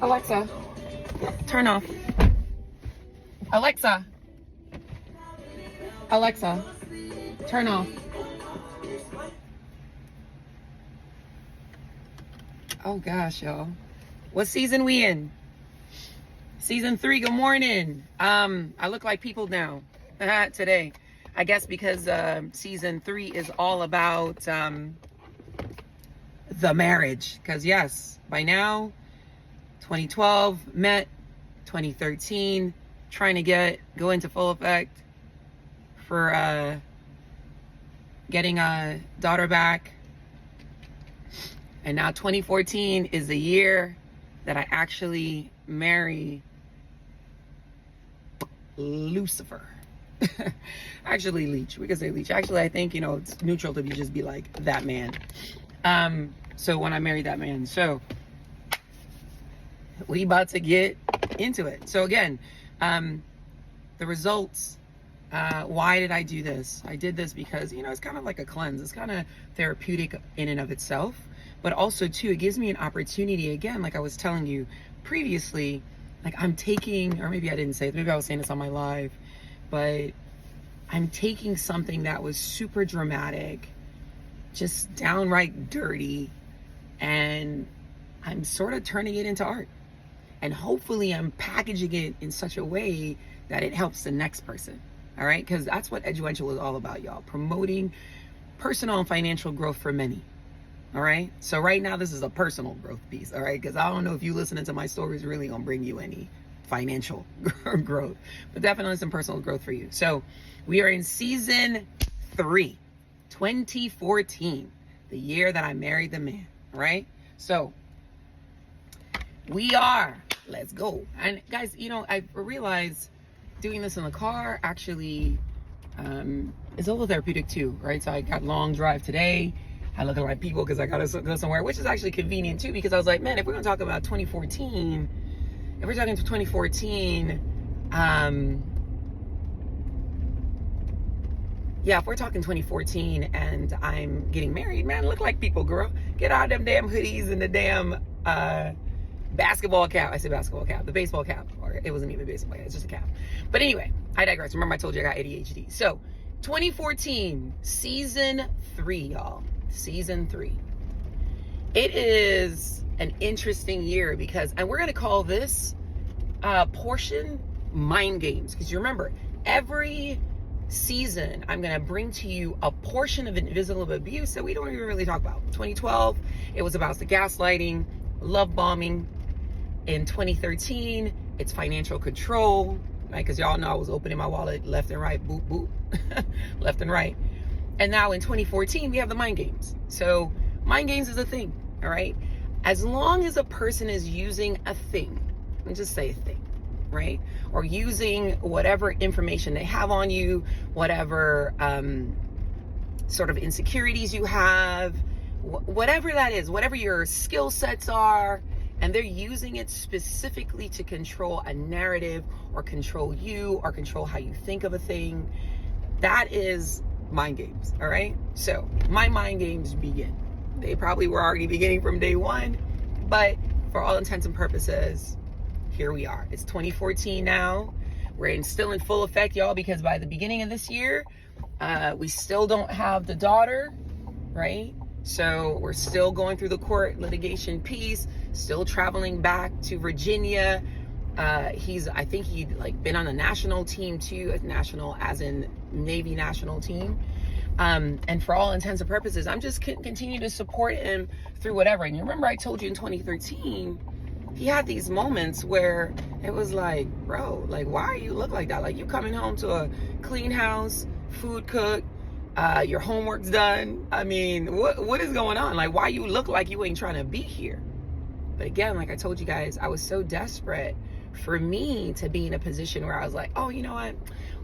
Alexa, turn off. Alexa. Alexa, turn off. Oh gosh, y'all. What season we in? Season 3, good morning. I look like people now today. I guess because season 3 is all about the marriage. Because yes, by now, 2012 met, 2013 trying to go into full effect for getting a daughter back. And now 2014 is the year that I actually marry Lucifer. Actually, Leech. We could say Leech. Actually, I think, it's neutral to just be like that man. So when I married that man. So we about to get into it. So again, the results. Why did I do this? I did this because, it's kind of like a cleanse. It's kind of therapeutic in and of itself. But also, too, it gives me an opportunity, again, like I was telling you previously, like I'm taking, or maybe I didn't say it, maybe I was saying this on my live, but I'm taking something that was super dramatic, just downright dirty, and I'm sort of turning it into art. And hopefully I'm packaging it in such a way that it helps the next person. All right? Because that's what Eduential is all about, y'all. Promoting personal and financial growth for many. All right? So right now, this is a personal growth piece. All right? Because I don't know if you listening to my stories really going to bring you any financial growth. But definitely some personal growth for you. So we are in season 3, 2014. The year that I married the man. All right? So let's go. And guys, I realized doing this in the car actually is a little therapeutic too, right? So I got long drive today. I look at my people because I gotta go somewhere, which is actually convenient too, because I was like, man, if we're gonna talk about 2014, if we're talking to 2014, if we're talking 2014 and I'm getting married, man, look like people, girl. Get out of them damn hoodies and the damn basketball cap. I said basketball cap, the baseball cap, or it wasn't even baseball cap, it's just a cap. But anyway, I digress. Remember I told you I got ADHD. So 2014, season 3, y'all. Season 3. It is an interesting year because, and we're going to call this portion mind games. Because you remember, every season, I'm going to bring to you a portion of invisible abuse that we don't even really talk about. 2012, it was about the gaslighting, love bombing. In 2013, it's financial control, right? Because y'all know I was opening my wallet left and right, boop, boop, left and right. And now in 2014, we have the mind games. So mind games is a thing, all right? As long as a person is using a thing, let me just say a thing, right? Or using whatever information they have on you, whatever sort of insecurities you have, whatever that is, whatever your skill sets are, and they're using it specifically to control a narrative or control you or control how you think of a thing, that is mind games, all right? So my mind games begin. They probably were already beginning from day one, but for all intents and purposes, here we are. It's 2014 now. We're still in full effect, y'all, because by the beginning of this year, we still don't have the daughter, right? So we're still going through the court litigation piece, still traveling back to Virginia. I think he'd been on the national team too, national as in Navy national team. And for all intents and purposes, I'm just continue to support him through whatever. And you remember I told you in 2013, he had these moments where it was like, bro, why you look like that? You coming home to a clean house, food cooked, your homework's done. I mean, what is going on? Why you look like you ain't trying to be here? But again, like I told you guys, I was so desperate for me to be in a position where I was like, oh, you know what?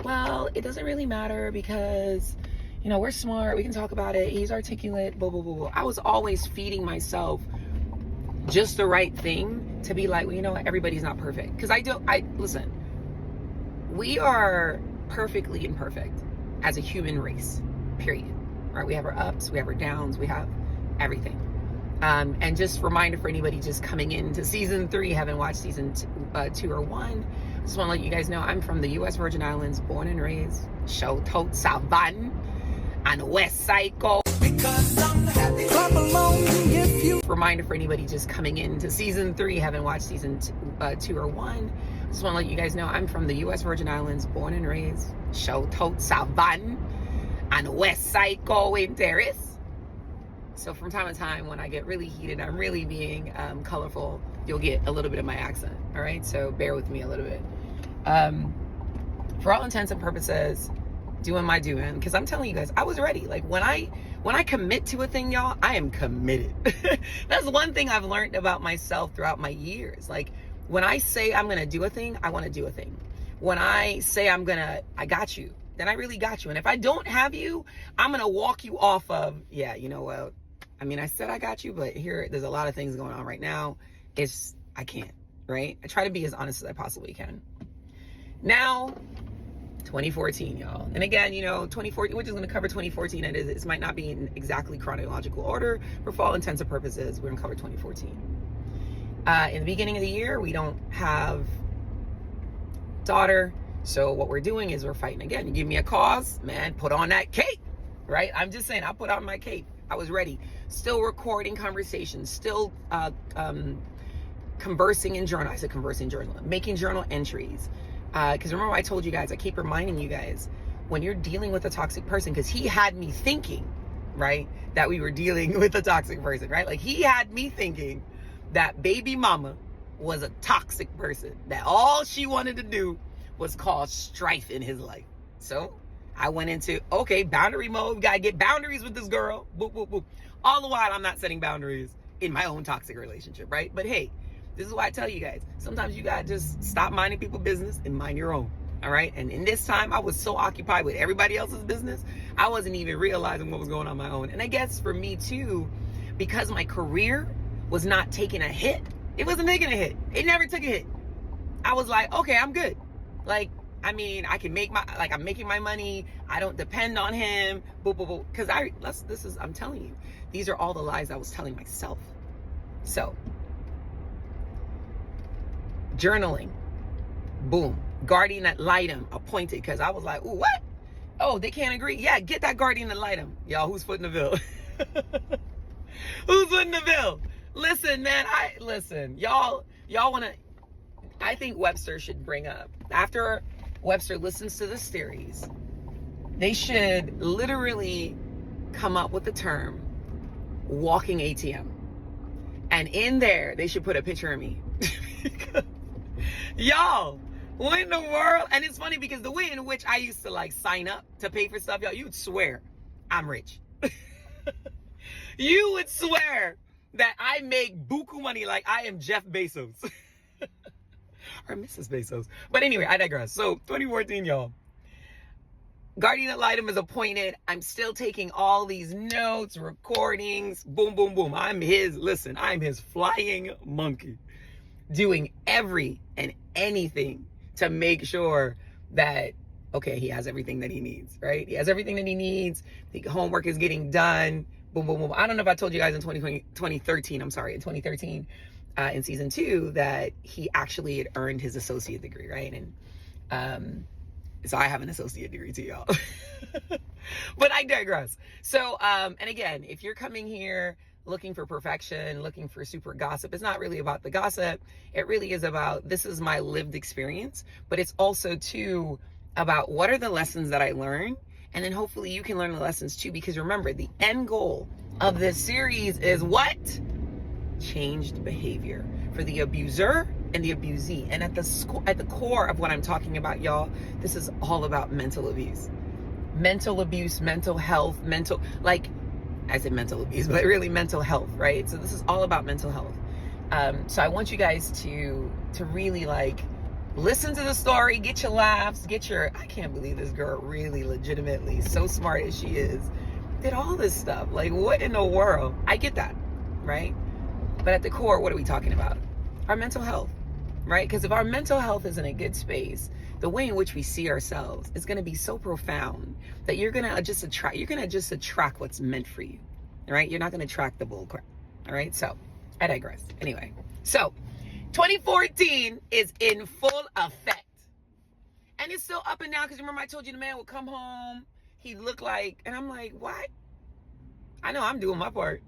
Well, it doesn't really matter because, we're smart. We can talk about it. He's articulate, blah, blah, blah, blah. I was always feeding myself just the right thing to be like, well, everybody's not perfect. Because listen, we are perfectly imperfect as a human race, period. Right? We have our ups, we have our downs, we have everything. And just reminder for anybody just coming into season 3, haven't watched season 2 or 1. I just want to let you guys know I'm from the U.S. Virgin Islands, born and raised, Shout Savan, and West Side Go. Because I'm happy. Clap along if you. Reminder for anybody just coming into season 3, haven't watched season 2 or 1. I just want to let you guys know I'm from the U.S. Virgin Islands, born and raised, Shout Savan, and West Side Go in Terrace. So from time to time, when I get really heated, I'm really being colorful, you'll get a little bit of my accent, all right? So bear with me a little bit. For all intents and purposes, doing my doing, because I'm telling you guys, I was ready. Like when I commit to a thing, y'all, I am committed. That's one thing I've learned about myself throughout my years. Like when I say I'm gonna do a thing, I wanna do a thing. When I say I got you, then I really got you. And if I don't have you, I'm gonna walk you off of, yeah, you know what? I mean, I said I got you, but there's a lot of things going on right now. I can't, right? I try to be as honest as I possibly can. Now, 2014, y'all. And again, 2014, we're just going to cover 2014. It might not be in exactly chronological order, but for all intents and purposes, we're going to cover 2014. In the beginning of the year, we don't have daughter. So what we're doing is we're fighting again. You give me a cause, man, put on that cape, right? I'm just saying, I put on my cape. I was ready. Still recording conversations, still conversing in journal. I said conversing journal, making journal entries. Because remember I told you guys, I keep reminding you guys, when you're dealing with a toxic person, because he had me thinking, right, that we were dealing with a toxic person, right? Like he had me thinking that baby mama was a toxic person, that all she wanted to do was cause strife in his life. So I went into, okay, boundary mode. We got to get boundaries with this girl. Boop, boop, boop. All the while, I'm not setting boundaries in my own toxic relationship, right? But hey, this is why I tell you guys, sometimes you got to just stop minding people's business and mind your own, all right? And in this time, I was so occupied with everybody else's business, I wasn't even realizing what was going on my own. And I guess for me too, because my career was not taking a hit, it wasn't taking a hit. It never took a hit. I was like, okay, I'm good. Like, I mean, I can make I'm making my money. I don't depend on him. Boop, boop, boop. Because I'm telling you, these are all the lies I was telling myself. So, journaling, boom. Guardian ad litem appointed. Because I was like, ooh, what? Oh, they can't agree? Yeah, get that guardian ad litem. Y'all, who's footing the bill? Who's footing the bill? Listen, man, y'all want to, I think Webster should bring up, after Webster listens to the series, they should literally come up with the term walking ATM. And in there, they should put a picture of me. Y'all, what in the world? And it's funny because the way in which I used to like sign up to pay for stuff, y'all, you'd swear I'm rich. You would swear that I make buku money like I am Jeff Bezos. Or Mrs. Bezos. But anyway, I digress. So 2014, y'all. Guardian ad litem is appointed. I'm still taking all these notes, recordings, boom, boom, boom. I'm his flying monkey. Doing every and anything to make sure that, okay, he has everything that he needs, right? He has everything that he needs. The homework is getting done. Boom, boom, boom. I don't know if I told you guys in 2013, in season 2, that he actually had earned his associate degree, right? And so I have an associate degree too, y'all. But I digress. So, and again, if you're coming here looking for perfection, looking for super gossip, it's not really about the gossip. It really is about, this is my lived experience, but it's also too about what are the lessons that I learned. And then hopefully you can learn the lessons too, because remember, the end goal of this series is what? Changed behavior for the abuser and the abusee. And at the core of what I'm talking about, y'all, this is all about mental abuse. Mental abuse, mental health, like I said mental abuse, but really mental health, right? So this is all about mental health. So I want you guys to really like listen to the story, get your laughs, I can't believe this girl really legitimately, so smart as she is, did all this stuff. Like, what in the world? I get that, right? But at the core, what are we talking about? Our mental health, right? Because if our mental health is in a good space, the way in which we see ourselves is going to be so profound that you're going to just attract what's meant for you, right? You're not going to attract the bull crap, All right, so I digress. Anyway, so 2014 is in full effect. And it's still up and down, because remember I told you the man would come home, he'd look like, and I'm like, what? I know I'm doing my part.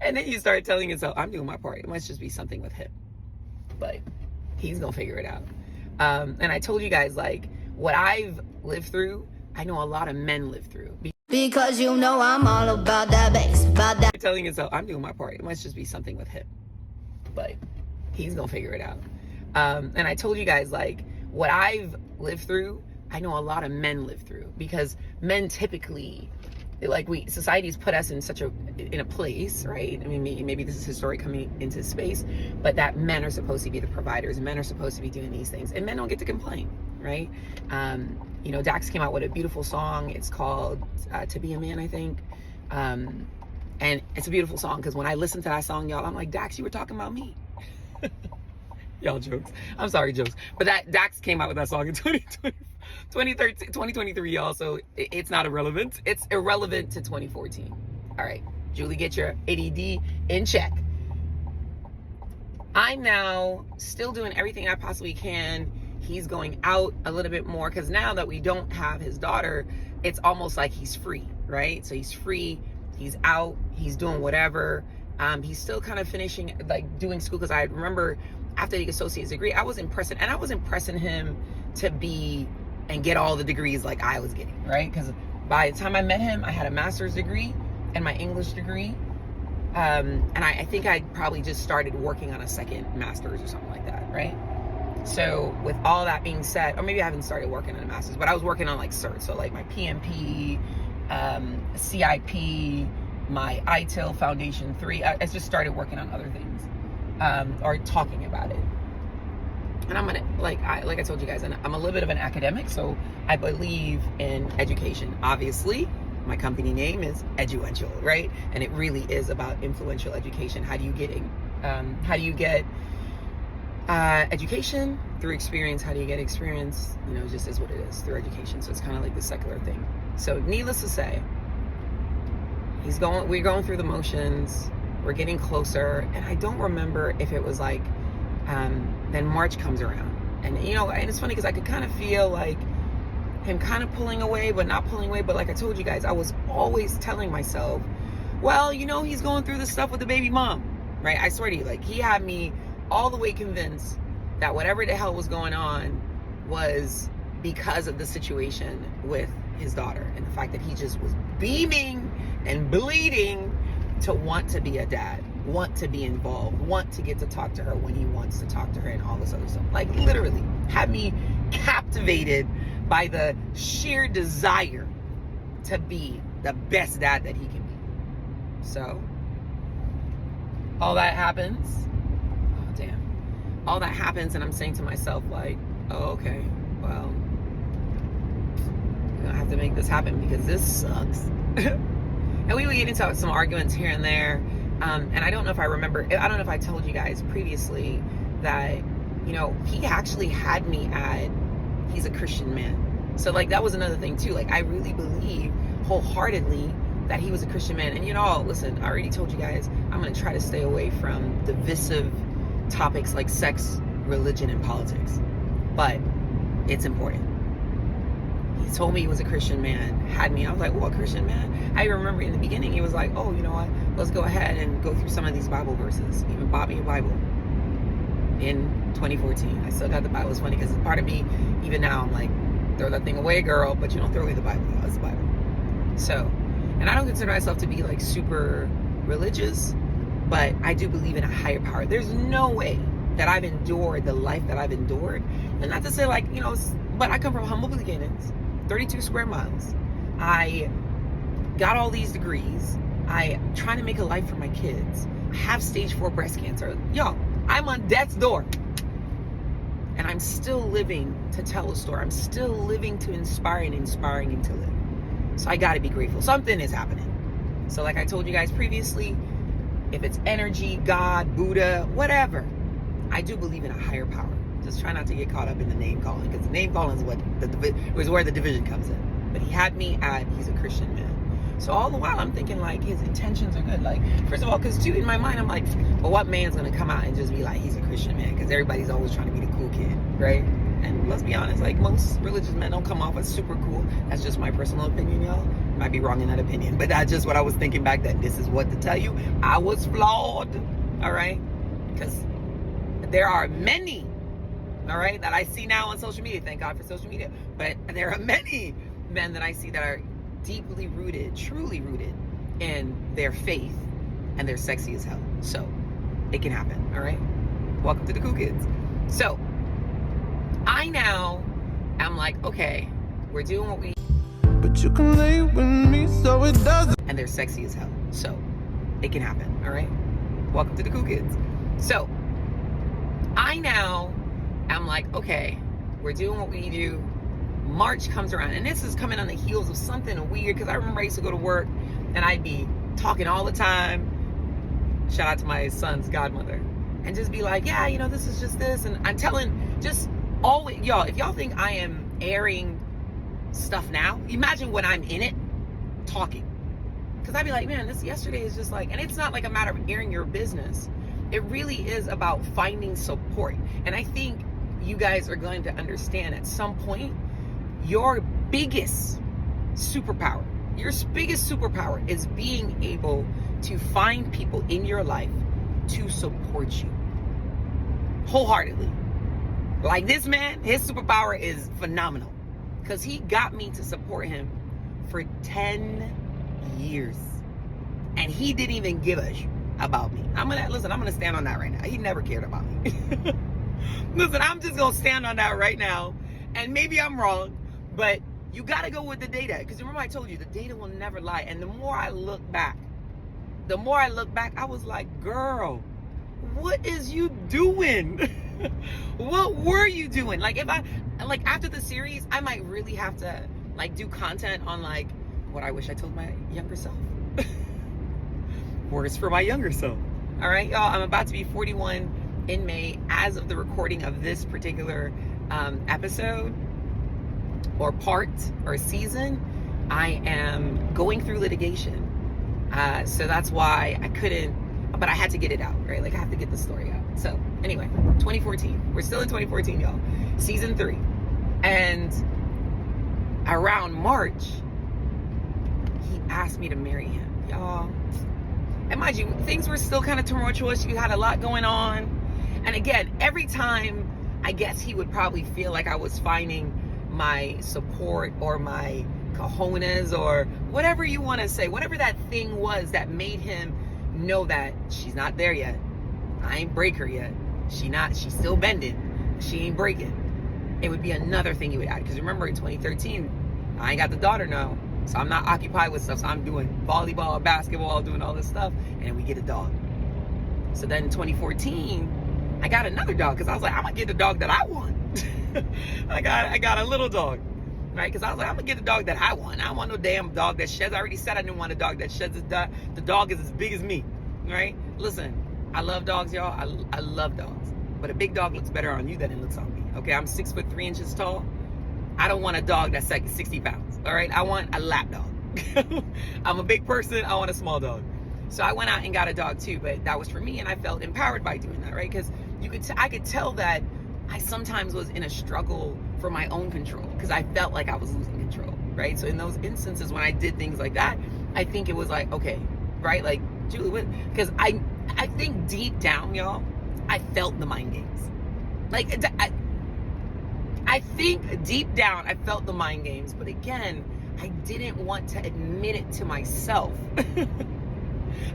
And then you start telling yourself, I'm doing my part. It must just be something with him. But he's going to figure it out. And I told you guys, like, what I've lived through, I know a lot of men live through. Because you know I'm all about that bass, about that. You're telling yourself, I'm doing my part. It must just be something with him. But he's going to figure it out. And I told you guys, like, what I've lived through, I know a lot of men live through, because men typically, like, society's put us in a place, right? I mean, maybe this is his story coming into space, but that men are supposed to be the providers, men are supposed to be doing these things, and men don't get to complain, right? You know, Dax came out with a beautiful song. It's called To Be a Man, I think. And it's a beautiful song, because when I listen to that song, y'all, I'm like, Dax, you were talking about me. Y'all jokes. I'm sorry, jokes. But that Dax came out with that song in 2023, y'all. So it's not irrelevant. It's irrelevant to 2014. All right, Julie, get your ADD in check. I'm now still doing everything I possibly can. He's going out a little bit more, because now that we don't have his daughter, it's almost like he's free, right? So he's free. He's out. He's doing whatever. He's still kind of finishing, like, doing school, because I remember after the associate's degree, I was impressing him to be and get all the degrees like I was getting, right? Because by the time I met him, I had a master's degree and my English degree. And I think I probably just started working on a second master's or something like that, right? So with all that being said, or maybe I haven't started working on a master's, but I was working on, like, certs. So, like, my PMP, CIP, my ITIL Foundation 3. I just started working on other things, or talking about it. And I'm gonna, like I told you guys, I'm a little bit of an academic, so I believe in education. Obviously, my company name is Eduential, right? And it really is about influential education. How do you get education? Through experience. How do you get experience? You know, just is what it is, through education. So it's kind of like the secular thing. So needless to say, we're going through the motions. We're getting closer. And I don't remember if it was like, then March comes around. And, you know, and it's funny because I could kind of feel like him kind of pulling away, but not pulling away. But like I told you guys, I was always telling myself, well, you know, he's going through this stuff with the baby mom, right? I swear to you, like, he had me all the way convinced that whatever the hell was going on was because of the situation with his daughter, and the fact that he just was beaming and bleeding to want to be a dad, want to be involved, want to get to talk to her when he wants to talk to her, and all this other stuff. Like, literally had me captivated by the sheer desire to be the best dad that he can be. So all that happens. Oh, damn. All that happens, and I'm saying to myself, like, oh, okay, well, we're gonna have to make this happen because this sucks. And we would get into some arguments here and there. And I don't know if I told you guys previously that, you know, he actually had me at, he's a Christian man. So, like, that was another thing too. Like, I really believe wholeheartedly that he was a Christian man. And, you know, listen, I already told you guys, I'm going to try to stay away from divisive topics like sex, religion, and politics. But it's important. He told me he was a Christian man, had me. I was like, well, a Christian man? I remember in the beginning, he was like, oh, you know what? Let's go ahead and go through some of these Bible verses. He even bought me a Bible in 2014. I still got the Bible. It's funny because part of me, even now, I'm like, throw that thing away, girl, but you don't throw away the Bible. It's the Bible. So, and I don't consider myself to be like super religious, but I do believe in a higher power. There's no way that I've endured the life that I've endured. And not to say, like, you know, but I come from humble beginnings, 32 square miles. I got all these degrees. I'm trying to make a life for my kids. I have stage 4 breast cancer. Y'all, I'm on death's door. And I'm still living to tell a story. I'm still living to inspire and inspiring him to live. So I gotta be grateful. Something is happening. So like I told you guys previously, if it's energy, God, Buddha, whatever, I do believe in a higher power. Just try not to get caught up in the name calling, because the name calling is where the division comes in. But he had me at, he's a Christian man. So all the while I'm thinking like his intentions are good. Like, first of all, because too in my mind I'm like, well, what man's gonna come out and just be like, he's a Christian man? Because everybody's always trying to be the cool kid, right? And let's be honest, like most religious men don't come off as super cool. That's just my personal opinion, y'all. Might be wrong in that opinion, but that's just what I was thinking back then. This is what to tell you. I was flawed, all right? Because there are many, all right, that I see now on social media. Thank God for social media. But there are many men that I see that are deeply rooted, truly rooted in their faith, and they're sexy as hell. So it can happen, all right? Welcome to the Cool Kids. So I now am like, okay, we're doing what we, but you can lay with me so it doesn't. And they're sexy as hell. So it can happen, all right? Welcome to the Cool Kids. So I now am like, okay, we're doing what we do. March comes around, and this is coming on the heels of something weird, because I remember I used to go to work and I'd be talking all the time. Shout out to my son's godmother. And just be like, yeah, you know, this is just this. And I'm telling, just always, y'all, if y'all think I am airing stuff now, imagine when I'm in it talking. Because I'd be like, man, this yesterday is just like, and it's not like a matter of airing your business. It really is about finding support. And I think you guys are going to understand at some point, your biggest superpower is being able to find people in your life to support you wholeheartedly. Like this man, his superpower is phenomenal, because he got me to support him for 10 years, and he didn't even give a shit about me. I'm gonna stand on that right now. He never cared about me. Listen, I'm just gonna stand on that right now, and maybe I'm wrong, but you gotta go with the data, because remember I told you the data will never lie. And the more I look back, I was like, girl, what is you doing? What were you doing? Like, if I, like, after the series, I might really have to like do content on like what I wish I told my younger self. Words for my younger self. All right, y'all, I'm about to be 41 in May as of the recording of this particular episode or part or season. I am going through litigation. So that's why I couldn't, but I had to get it out, right? Like I have to get the story out. So anyway, 2014, we're still in 2014, y'all, season 3. And around March, he asked me to marry him, y'all. And mind you, things were still kind of tumultuous. You had a lot going on. And again, every time, I guess he would probably feel like I was finding my support or my cojones or whatever you want to say, whatever that thing was that made him know that she's not there yet. I ain't break her yet. She's still bending. She ain't breaking. It would be another thing he would add. Because remember in 2013, I ain't got the daughter now. So I'm not occupied with stuff. So I'm doing volleyball, basketball, doing all this stuff. And we get a dog. So then in 2014, I got another dog, because I was like, I'm going to get the dog that I want. I got a little dog, right? Because I was like, I'm going to get the dog that I want. I don't want no damn dog that sheds. I already said I didn't want a dog that sheds. The dog is as big as me, right? Listen, I love dogs, y'all. I love dogs. But a big dog looks better on you than it looks on me, okay? I'm 6'3" tall. I don't want a dog that's like 60 pounds, all right? I want a lap dog. I'm a big person. I want a small dog. So I went out and got a dog too, but that was for me, and I felt empowered by doing that, right? Because I could tell that I sometimes was in a struggle for my own control, because I felt like I was losing control, right? So in those instances when I did things like that, I think it was like, okay, right? Like, Julie, because I think deep down, y'all, I felt the mind games. Like, I think deep down I felt the mind games, but again, I didn't want to admit it to myself.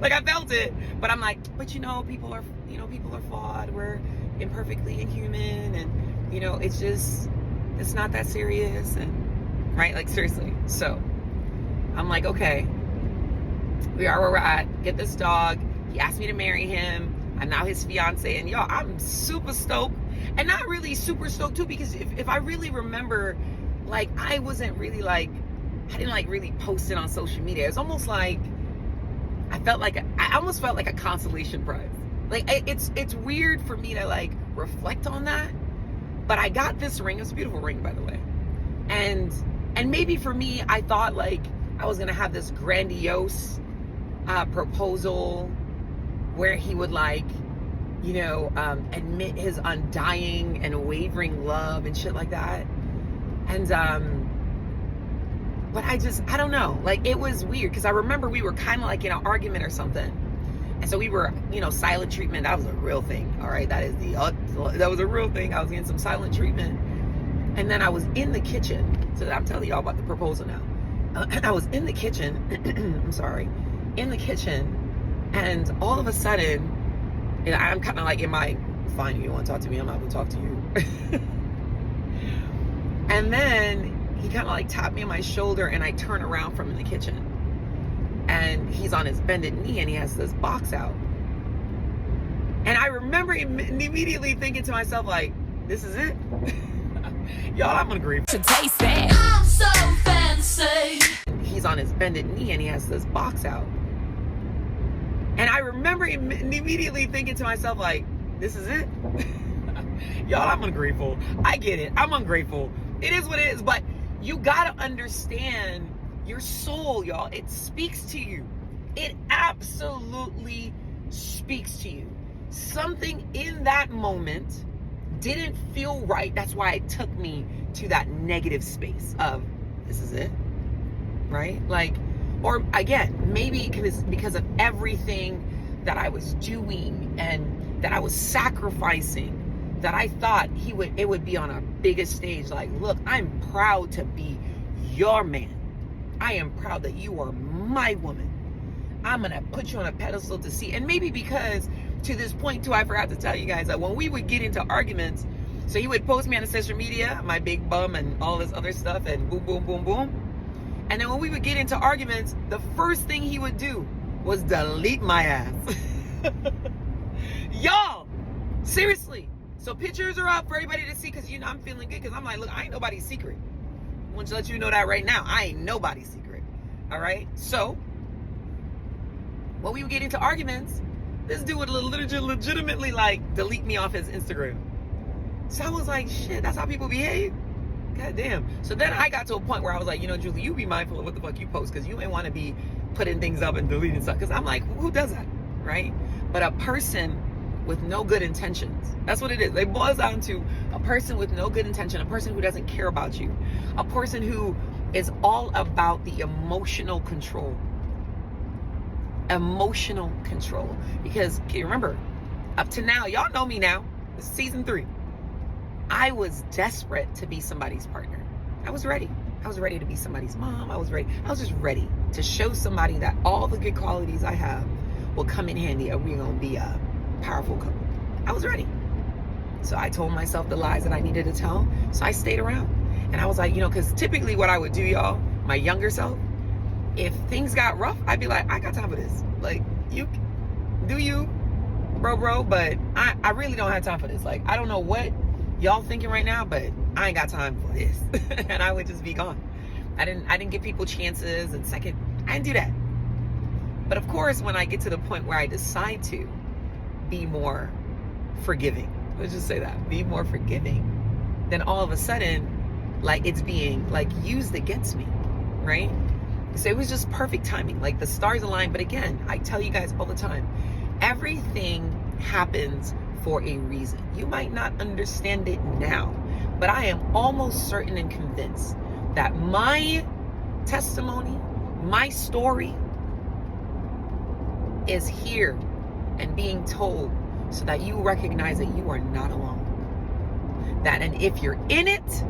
Like, I felt it, but I'm like, but people are flawed. We're imperfectly inhuman, and it's not that serious, and right, like, seriously. So I'm like, okay, we are where we're at. Get this dog. He asked me to marry him. I'm now his fiance, and y'all, I'm super stoked, and not really super stoked too, because if I really remember, like, I wasn't really like, I didn't like really post it on social media. It was almost like I almost felt like a consolation prize. Like, it's weird for me to like reflect on that, but I got this ring. It's a beautiful ring, by the way. And maybe for me, I thought like I was gonna have this grandiose proposal where he would like, you know, admit his undying and wavering love and shit like that. And but I don't know, like it was weird because I remember we were kind of like in an argument or something, and so we were, you know, silent treatment. That was a real thing. All right, that was a real thing. I was getting some silent treatment, and then I was in the kitchen. So I'm telling y'all about the proposal now. I was in the kitchen. I'm sorry, in the kitchen, and all of a sudden, you know, I'm kind of like in my, fine, you don't want to talk to me, I'm not going to talk to you. And then he kind of like tapped me on my shoulder, and I turn around from in the kitchen, and he's on his bended knee, and he has this box out. And I remember immediately thinking to myself, like, this is it. Y'all, I'm gonna agree. To taste that. I'm so fancy. He's on his bended knee, and he has this box out. And I remember immediately thinking to myself, like, this is it. Y'all, I'm ungrateful. I get it. I'm ungrateful. It is what it is. But you gotta understand your soul, y'all. It speaks to you. It absolutely speaks to you. Something in that moment didn't feel right. That's why it took me to that negative space of, this is it, right? Like, or again, maybe because of everything that I was doing and that I was sacrificing, that I thought it would be on a bigger stage. Like, look, I'm proud to be your man. I am proud that you are my woman. I'm gonna put you on a pedestal to see. And maybe because to this point too, I forgot to tell you guys that when we would get into arguments, so he would post me on the social media, my big bum and all this other stuff, and boom, boom, boom, boom. And then when we would get into arguments, the first thing he would do was delete my ass. Y'all, seriously. So pictures are up for everybody to see, because, you know, I'm feeling good, because I'm like, look, I ain't nobody's secret. I want to let you know that right now. I ain't nobody's secret. All right? So when we would get into arguments, this dude would legitimately like delete me off his Instagram. So I was like, shit, that's how people behave? God damn. So then I got to a point where I was like, you know, Julie, you be mindful of what the fuck you post, because you ain't want to be putting things up and deleting stuff. Because I'm like, who does that? Right? But a person with no good intentions. That's what it is. It boils down to a person with no good intention, a person who doesn't care about you, a person who is all about the emotional control. Emotional control. Because you remember, up to now, y'all know me now, this is season 3. I was desperate to be somebody's partner. I was ready. I was ready to be somebody's mom. I was just ready to show somebody that all the good qualities I have will come in handy, and we're gonna be a powerful couple. I was ready. So I told myself the lies that I needed to tell. So I stayed around. And I was like, you know, because typically what I would do, y'all, my younger self, if things got rough, I'd be like, I got time for this. Like, you do you, bro, but I really don't have time for this. Like, I don't know what y'all thinking right now, but I ain't got time for this. And I would just be gone. I didn't give people chances and second. I didn't do that. But of course, when I get to the point where I decide to be more forgiving, let's just say that, be more forgiving, then all of a sudden, like, it's being like used against me, right? So it was just perfect timing, like the stars aligned. But again, I tell you guys all the time, everything happens for a reason. You might not understand it now, but I am almost certain and convinced that my testimony, my story is here and being told so that you recognize that you are not alone. That, and if you're in it,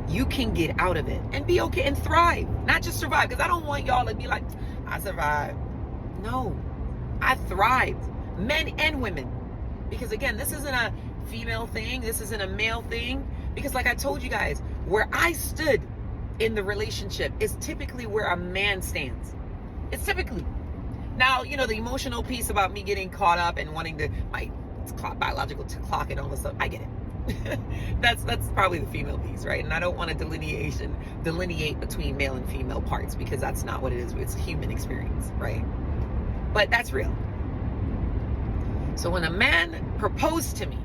you can get out of it and be okay and thrive, not just survive. Because I don't want y'all to be like, I survived. No, I thrived, men and women. Because again, this isn't a female thing. This isn't a male thing. Because like I told you guys, where I stood in the relationship is typically where a man stands. It's typically. Now, you know, the emotional piece about me getting caught up and wanting to, my biological clock and all this stuff, I get it. that's probably the female piece, right? And I don't want to delineate between male and female parts, because that's not what it is. It's a human experience, right? But that's real. So when a man proposed to me,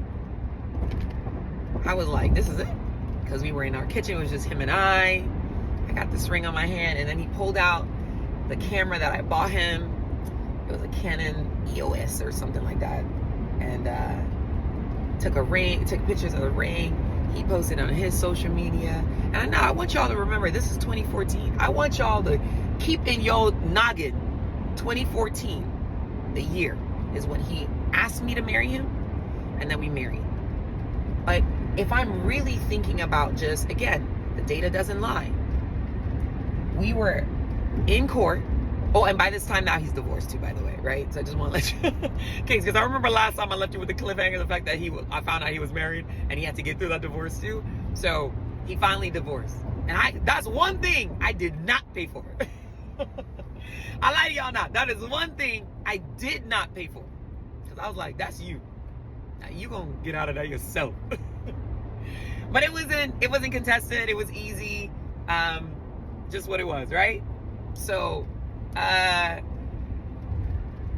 I was like, this is it. Because we were in our kitchen, it was just him and I I got this ring on my hand. And then he pulled out the camera that I bought him. It was a Canon EOS or something like that. And took pictures of the ring. He posted on his social media. And I want y'all to remember, this is 2014. I want y'all to keep in your noggin 2014, the year, is when he asked me to marry him, and then we married. But if I'm really thinking about just, again, the data doesn't lie. We were in court. Oh, and by this time now he's divorced too, by the way, right? So I just want to let you, okay, because I remember last time I left you with the cliffhanger, the fact that I found out he was married and he had to get through that divorce too. So he finally divorced. And that's one thing I did not pay for. I lie to y'all not. That is one thing I did not pay for. Because I was like, that's you. Now you gonna get out of that yourself. But it wasn't contested. It was easy. Just what it was, right? So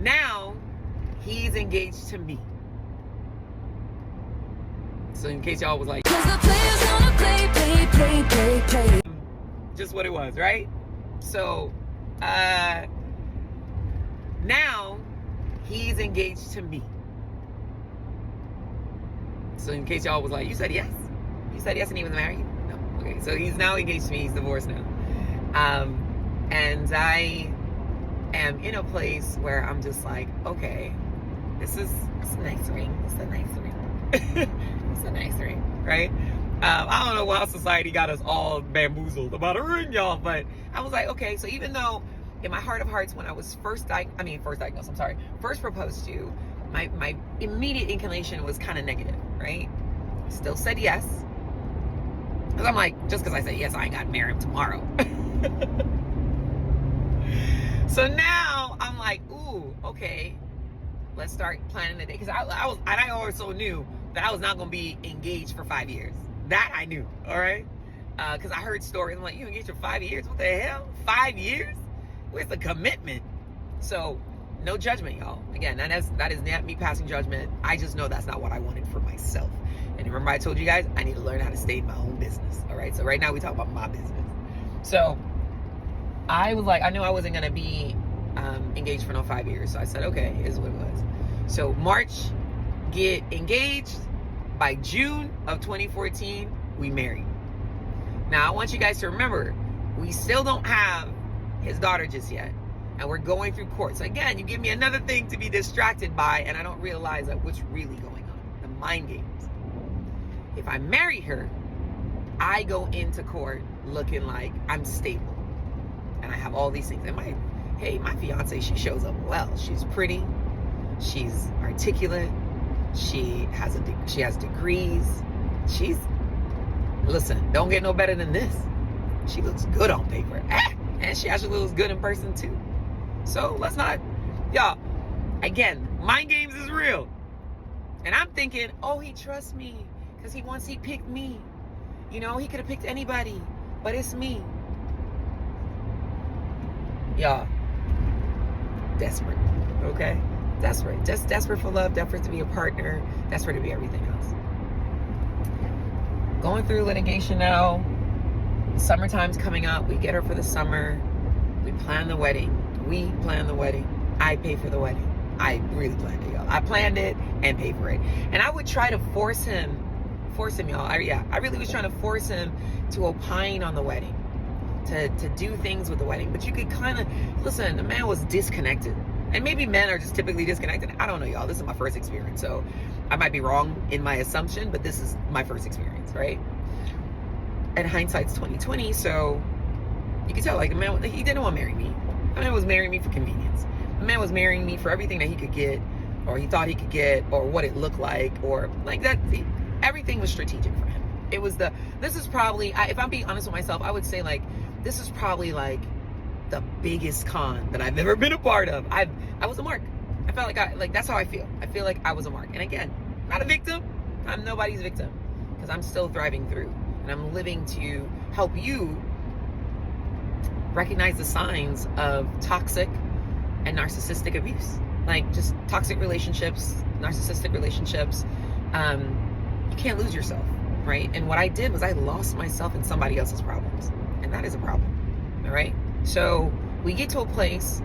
now he's engaged to me. So in case y'all was like, play. Just what it was, right? So now he's engaged to me. So in case y'all was like, you said yes? You said yes and he was married? No. Okay, so he's now engaged to me. He's divorced now. And I am in a place where I'm just like, okay, it's a nice ring. It's a nice ring. It's a nice ring, right? I don't know how society got us all bamboozled about a ring, y'all, but I was like, okay, so even though in my heart of hearts, when I was first proposed to, my immediate inclination was kind of negative, right? Still said yes. Because I'm like, just because I said yes, I ain't got to marry him tomorrow. So now I'm like, ooh, okay, let's start planning the day. Because I also knew that I was not going to be engaged for 5 years. That I knew, all right? Because I heard stories. I'm like, you engaged for 5 years? What the hell? 5 years? Where's the commitment? So, no judgment, y'all. Again, that is not me passing judgment. I just know that's not what I wanted for myself. And remember I told you guys, I need to learn how to stay in my own business, all right? So right now we talk about my business. So I was like, I knew I wasn't going to be engaged for no 5 years. So I said, okay, here's what it was. So March, get engaged. By June of 2014, we married. Now, I want you guys to remember, we still don't have his daughter just yet. And we're going through court. So again, you give me another thing to be distracted by, and I don't realize that what's really going on. The mind games. If I marry her, I go into court looking like I'm stable. And I have all these things. And my fiance, she shows up well. She's pretty. She's articulate. She has degrees. Listen, don't get no better than this. She looks good on paper. And she actually looks good in person too. So let's not, y'all, again, mind games is real. And I'm thinking, oh, he trusts me because he picked me. You know, he could have picked anybody, but it's me. Y'all, desperate, okay? Desperate. Just desperate for love, desperate to be a partner, desperate to be everything else. Going through litigation now. Summertime's coming up. We get her for the summer. We plan the wedding. I pay for the wedding. I really planned it, y'all. I planned it and paid for it. And I would try to force him, y'all. I really was trying to force him to opine on the wedding, to do things with the wedding. But you could kind of, listen, the man was disconnected. And maybe men are just typically disconnected. I don't know, y'all. This is my first experience. So I might be wrong in my assumption, but this is my first experience, right? And hindsight's 2020. So you can tell, like, the man, he didn't want to marry me. The man was marrying me for convenience. The man was marrying me for everything that he could get, or he thought he could get, or what it looked like, or like that. Everything was strategic for him. This is probably, if I'm being honest with myself, I would say, like, this is probably like the biggest con that I've ever been a part of. I was a mark. I felt like that's how I feel. I feel like I was a mark. And again, not a victim. I'm nobody's victim because I'm still thriving through, and I'm living to help you recognize the signs of toxic and narcissistic abuse. Like just toxic relationships, narcissistic relationships. You can't lose yourself, right? And what I did was I lost myself in somebody else's problems. And that is a problem. All right. So we get to a place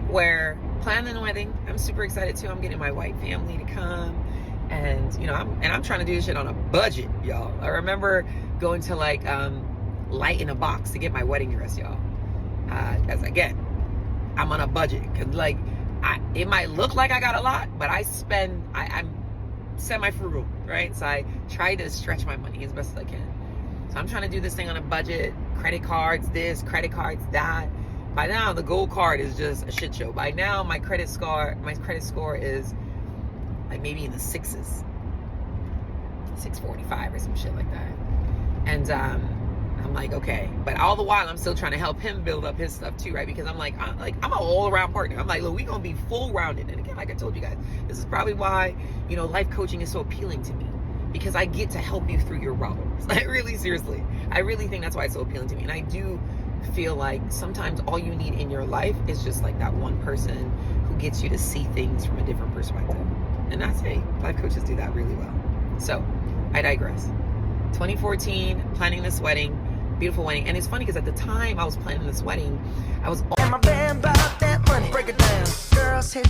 where planning the wedding, I'm super excited too. I'm getting my white family to come. And, you know, I'm trying to do this shit on a budget, y'all. I remember going to like Light in a Box to get my wedding dress, y'all. As again, I'm on a budget. Cause like, it might look like I got a lot, but I'm semi-frugal, right? So I try to stretch my money as best as I can. So I'm trying to do this thing on a budget, credit cards this, credit cards that. By now, the gold card is just a shit show. By now, my credit score is like maybe in the sixes, 645 or some shit like that. And I'm like, okay. But all the while, I'm still trying to help him build up his stuff too, right? Because I'm an all-around partner. I'm like, look, we gonna be full-rounded. And again, like I told you guys, this is probably why, you know, life coaching is so appealing to me. Because I get to help you through your problems. Like, really, seriously. I really think that's why it's so appealing to me. And I do feel like sometimes all you need in your life is just like that one person who gets you to see things from a different perspective. And that's, hey, life coaches do that really well. So, I digress. 2014, planning this wedding, beautiful wedding. And it's funny because at the time I was planning this wedding, I was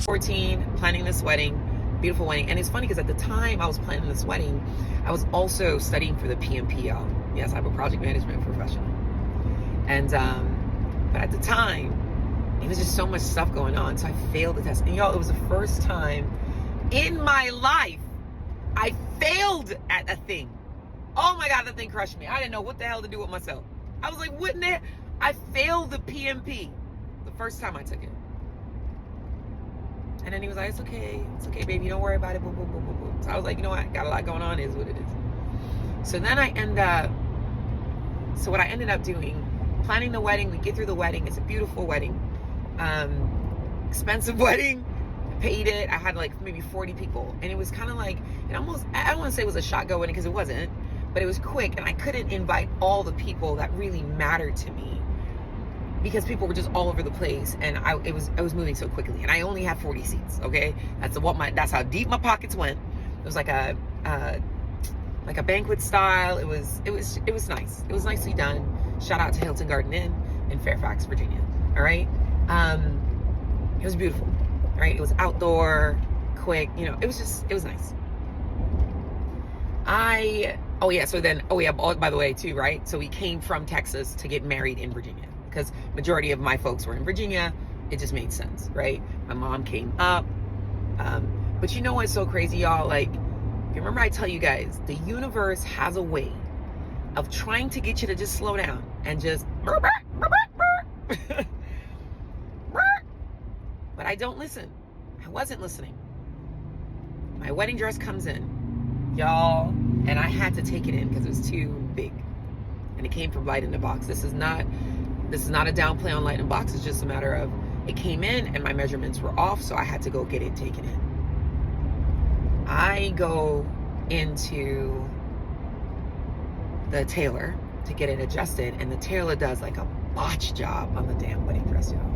14, planning this wedding, beautiful wedding. And it's funny because at the time I was planning this wedding, I was also studying for the PMP, y'all. Yes, I'm a project management professional. And, but at the time, it was just so much stuff going on. So I failed the test. And y'all, it was the first time in my life I failed at a thing. Oh my God, that thing crushed me. I didn't know what the hell to do with myself. I was like, wouldn't it? I failed the PMP the first time I took it. And then he was like, it's okay, baby, don't worry about it, boom, boom, boom, boom, boom. So I was like, you know what, got a lot going on, is what it is. So then what I ended up doing, planning the wedding, we get through the wedding, it's a beautiful wedding, expensive wedding, paid it, I had like maybe 40 people, and it was kind of like, I don't want to say it was a shotgun wedding, because it wasn't, but it was quick, and I couldn't invite all the people that really mattered to me, because people were just all over the place, and I was moving so quickly, and I only had 40 seats. Okay, that's how deep my pockets went. It was like a banquet style. It was nice. It was nicely done. Shout out to Hilton Garden Inn in Fairfax, Virginia. All right, it was beautiful. All right, it was outdoor, quick. You know, it was nice. by the way too, right? So we came from Texas to get married in Virginia, because majority of my folks were in Virginia. It just made sense, right? My mom came up. But you know what's so crazy, y'all? Like, remember I tell you guys, the universe has a way of trying to get you to just slow down and just but I don't listen. I wasn't listening. My wedding dress comes in, y'all, and I had to take it in because it was too big. And it came from Light in the Box. This is not a downplay on Light in the Box. It's just a matter of, it came in and my measurements were off, so I had to go get it taken in. I go into the tailor to get it adjusted, and the tailor does like a botch job on the damn wedding dress, y'all.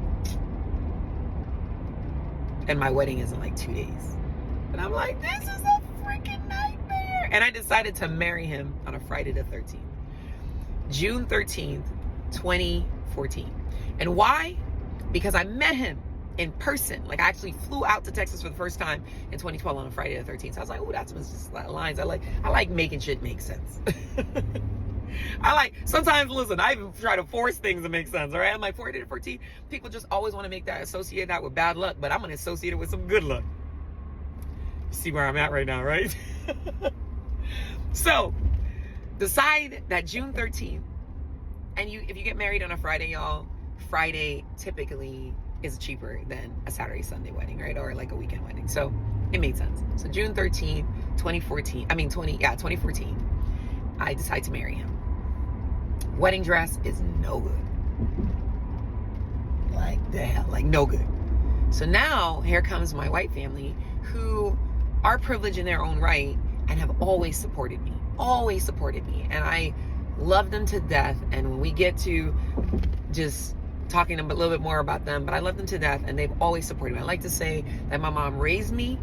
And my wedding is in like 2 days. And I'm like, this is a freaking nightmare. And I decided to marry him on a Friday the 13th. June 13th, 2014. And why? Because I met him in person. Like, I actually flew out to Texas for the first time in 2012 on a Friday the 13th. So I was like, oh, that's just lines. I like making shit make sense. Sometimes, listen, I even try to force things to make sense, all right? I'm like, Friday the 14th, people just always want to associate that with bad luck, but I'm going to associate it with some good luck. You see where I'm at right now, right? So, decide that June 13th, and if you get married on a Friday, y'all, Friday typically is cheaper than a Saturday, Sunday wedding, right? Or like a weekend wedding. So it made sense. So June 13th, 2014, I decide to marry him. Wedding dress is no good. Like the hell, like no good. So now here comes my white family, who are privileged in their own right and have always supported me. And I love them to death. And when we get to just talking a little bit more about them, but I love them to death, and they've always supported me. I like to say that my mom raised me,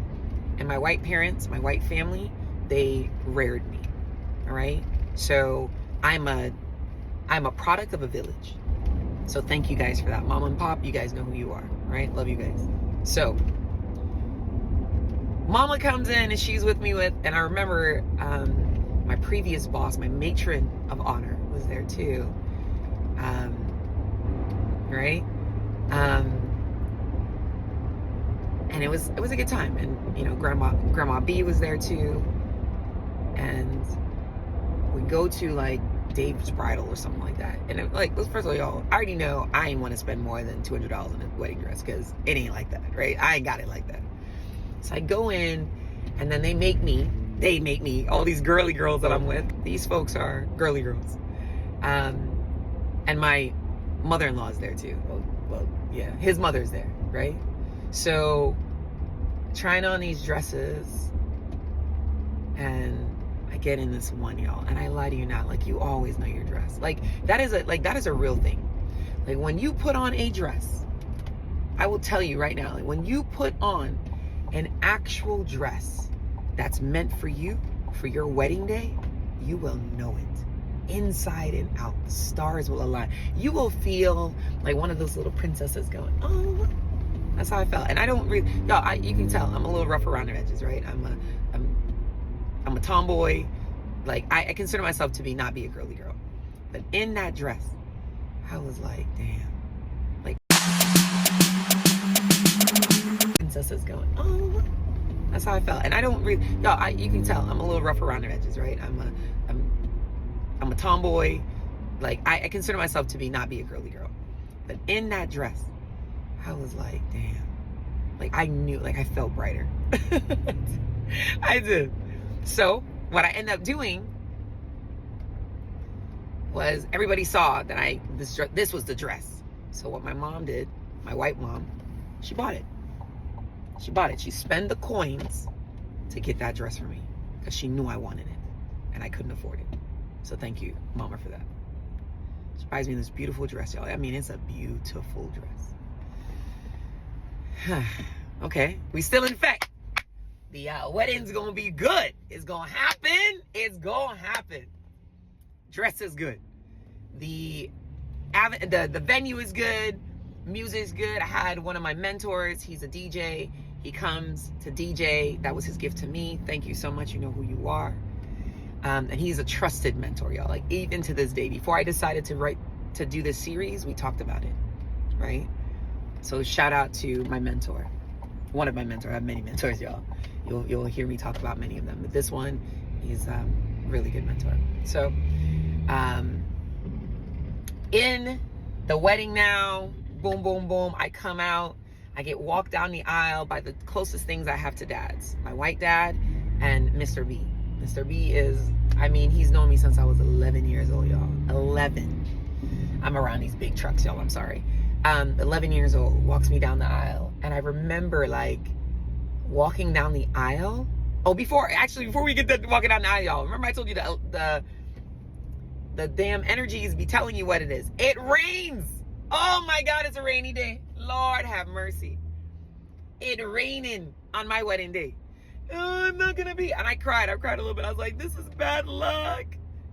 and my white parents, my white family, they reared me. All right. So I'm I'm a product of a village. So thank you guys for that. Mom and Pop, you guys know who you are, right? Love you guys. So Mama comes in and she's with me and I remember my previous boss, my matron of honor, was there too. Right? And it was a good time. And you know, Grandma B was there too. And we go to like Dave's Bridal or something like that. And it, like, first of all, y'all, I already know I ain't want to spend more than $200 on a wedding dress because it ain't like that, right? I ain't got it like that. So I go in, and then they make me, all these girly girls that I'm with, these folks are girly girls. And my mother-in-law is there too. Well, yeah, his mother's there, right? So trying on these dresses, and I get in this one, y'all, and I lie to you not, like, you always know your dress. Like that is a real thing. Like when you put on a dress, I will tell you right now, like when you put on an actual dress that's meant for you, for your wedding day, you will know it inside and out. The stars will align. You will feel like one of those little princesses going, oh, that's how I felt. And I don't really, y'all, you can tell I'm a little rough around the edges, right? I'm a tomboy. Like I consider myself to not be a girly girl, but in that dress, I was like, damn, like princesses going, oh, that's how I felt. And I don't really, y'all, you can tell I'm a little rough around the edges, right? I'm a tomboy. Like I consider myself to not be a girly girl, but in that dress, I was like, damn, like I knew, like I felt brighter. I did. So what I ended up doing was everybody saw that this was the dress. So what my mom did, my white mom, she bought it. She spent the coins to get that dress for me because she knew I wanted it and I couldn't afford it. So thank you, Mama, for that. She buys me this beautiful dress, y'all. I mean, it's a beautiful dress. Okay, we still in fact. The wedding's gonna be good. It's gonna happen. It's gonna happen. Dress is good. The venue is good. Music's good. I had one of my mentors. He's a DJ. He comes to DJ. That was his gift to me. Thank you so much. You know who you are. And he's a trusted mentor, y'all. Like even to this day, before I decided to do this series, we talked about it, right? So shout out to my mentor. One of my mentors. I have many mentors, y'all. You'll hear me talk about many of them, but this one, he's a really good mentor. So, in the wedding now, boom, boom, boom, I come out, I get walked down the aisle by the closest things I have to dads, my white dad and Mr. B. Mr. B is, I mean, he's known me since I was 11 years old, y'all. 11. I'm around these big trucks, y'all, I'm sorry. 11 years old, walks me down the aisle, and I remember like walking down the aisle. Oh, before we get to walking down the aisle, y'all, remember I told you the damn energies be telling you what it is. It rains. Oh my God, it's a rainy day. Lord have mercy. It raining on my wedding day. Oh, I'm not gonna be. And I cried a little bit. I was like, this is bad luck.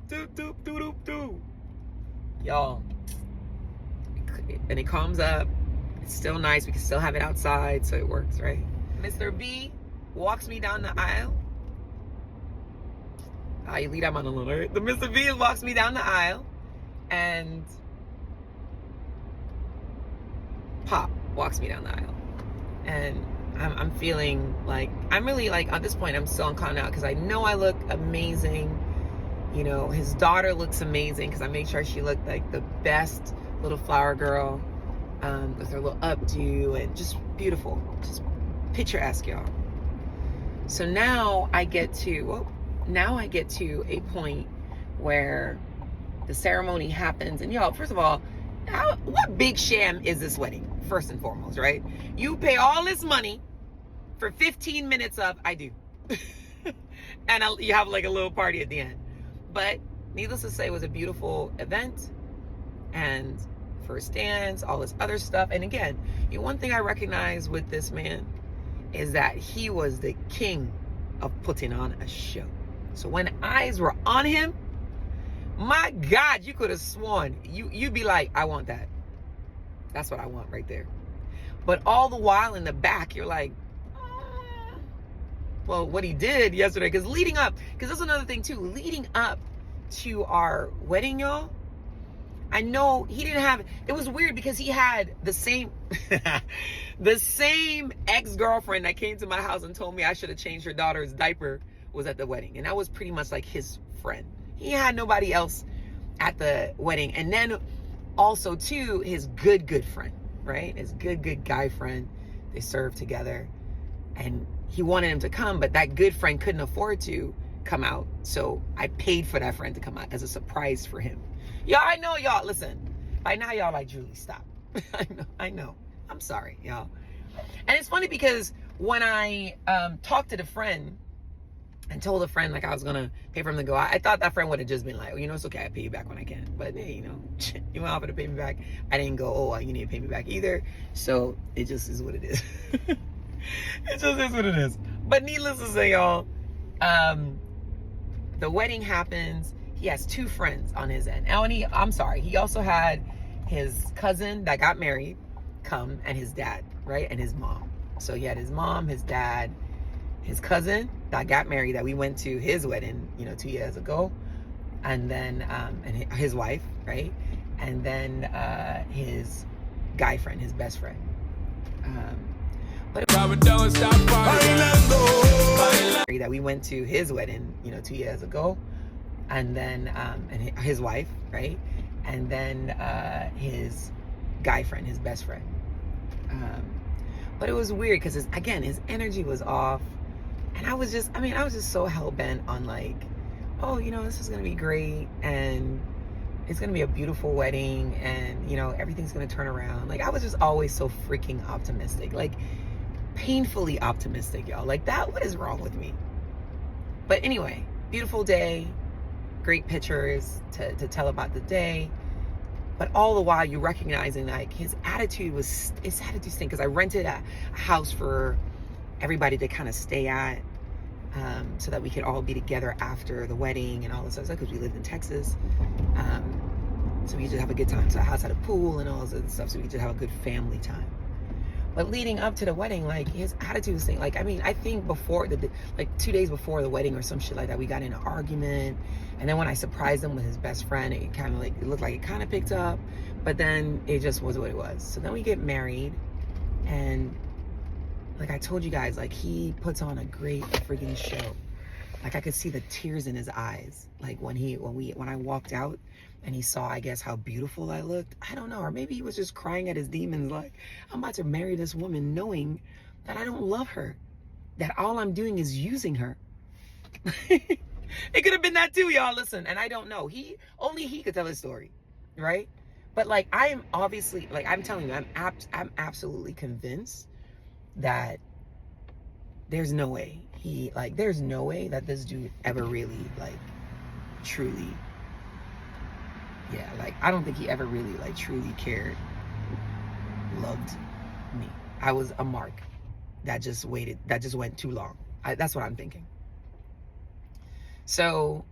Doop, doop, doop, doop, doop. Y'all. And it calms up. It's still nice. We can still have it outside, so it works, right? Mr. B walks me down the aisle. You lead, I'm on a little, right? The Mr. B walks me down the aisle, and Pop walks me down the aisle. And I'm feeling like, I'm really like, at this point, I'm still on clown out because I know I look amazing. You know, his daughter looks amazing because I made sure she looked like the best little flower girl with her little updo and just beautiful, just picturesque, y'all. So now I get to a point where the ceremony happens, and y'all, first of all, what big sham is this wedding? First and foremost, right? You pay all this money for 15 minutes of I do, and you have like a little party at the end. But needless to say, it was a beautiful event, and first dance, all this other stuff. And again, one thing I recognize with this man is that he was the king of putting on a show. So when eyes were on him, My God, you could have sworn. You'd be like, I want that. That's what I want right there. But all the while in the back, you're like, well, what he did yesterday, because that's another thing too, leading up to our wedding, y'all, I know he didn't have, it was weird because he had the same, the same ex-girlfriend that came to my house and told me I should have changed her daughter's diaper was at the wedding. And that was pretty much like his friend. He had nobody else at the wedding. And then also too, his good friend, right? His good guy friend, they served together. And he wanted him to come, but that good friend couldn't afford to come out. So I paid for that friend to come out as a surprise for him. Y'all, I know y'all, listen, by now y'all like, Julie, stop. I know. I'm sorry, y'all. And it's funny because when I talked to the friend and told the friend like I was gonna pay for him to go out, I thought that friend would have just been like, well, you know, it's okay, I pay you back when I can. But hey, you know, you want to offer to pay me back. I didn't go, oh, you need to pay me back either. So it just is what it is. It just is what it is. But needless to say, y'all, the wedding happens. He has two friends on his end. He also had his cousin that got married come and his dad, right? And his mom. So he had his mom, his dad, his cousin that got married that we went to his wedding, 2 years ago. And then, and his wife, right? And then his guy friend, his best friend. But that we went to his wedding, 2 years ago. And then, and his wife, right? And then his guy friend, his best friend. But it was weird because his energy was off. And I was just so hell-bent on like, oh, this is going to be great. And it's going to be a beautiful wedding. And, everything's going to turn around. Like, I was just always so freaking optimistic. Like, painfully optimistic, y'all. Like, what is wrong with me? But anyway, beautiful day. Great pictures to tell about the day. But all the while you recognizing like his attitude stink, because I rented a house for everybody to kind of stay at, so that we could all be together after the wedding and all this stuff, because we lived in Texas. So we could just have a good time. So the house had a pool and all this other stuff, so we could just have a good family time. But leading up to the wedding, like, his attitude was saying, like, I think before, 2 days before the wedding or some shit like that, we got in an argument. And then when I surprised him with his best friend, it kind of it looked like it kind of picked up. But then it just was what it was. So then we get married. And like I told you guys, like, he puts on a great freaking show. Like, I could see the tears in his eyes. Like, when I walked out and he saw, I guess, how beautiful I looked. I don't know. Or maybe he was just crying at his demons. Like, I'm about to marry this woman knowing that I don't love her. That all I'm doing is using her. It could have been that too, y'all. Listen, and I don't know. Only he could tell his story, right? But like, I am obviously, like, I'm telling you, I'm absolutely convinced that there's no way there's no way that this dude ever really, like, truly, like, I don't think he ever really, like, truly cared, loved me. I was a mark that just went too long. That's what I'm thinking. So,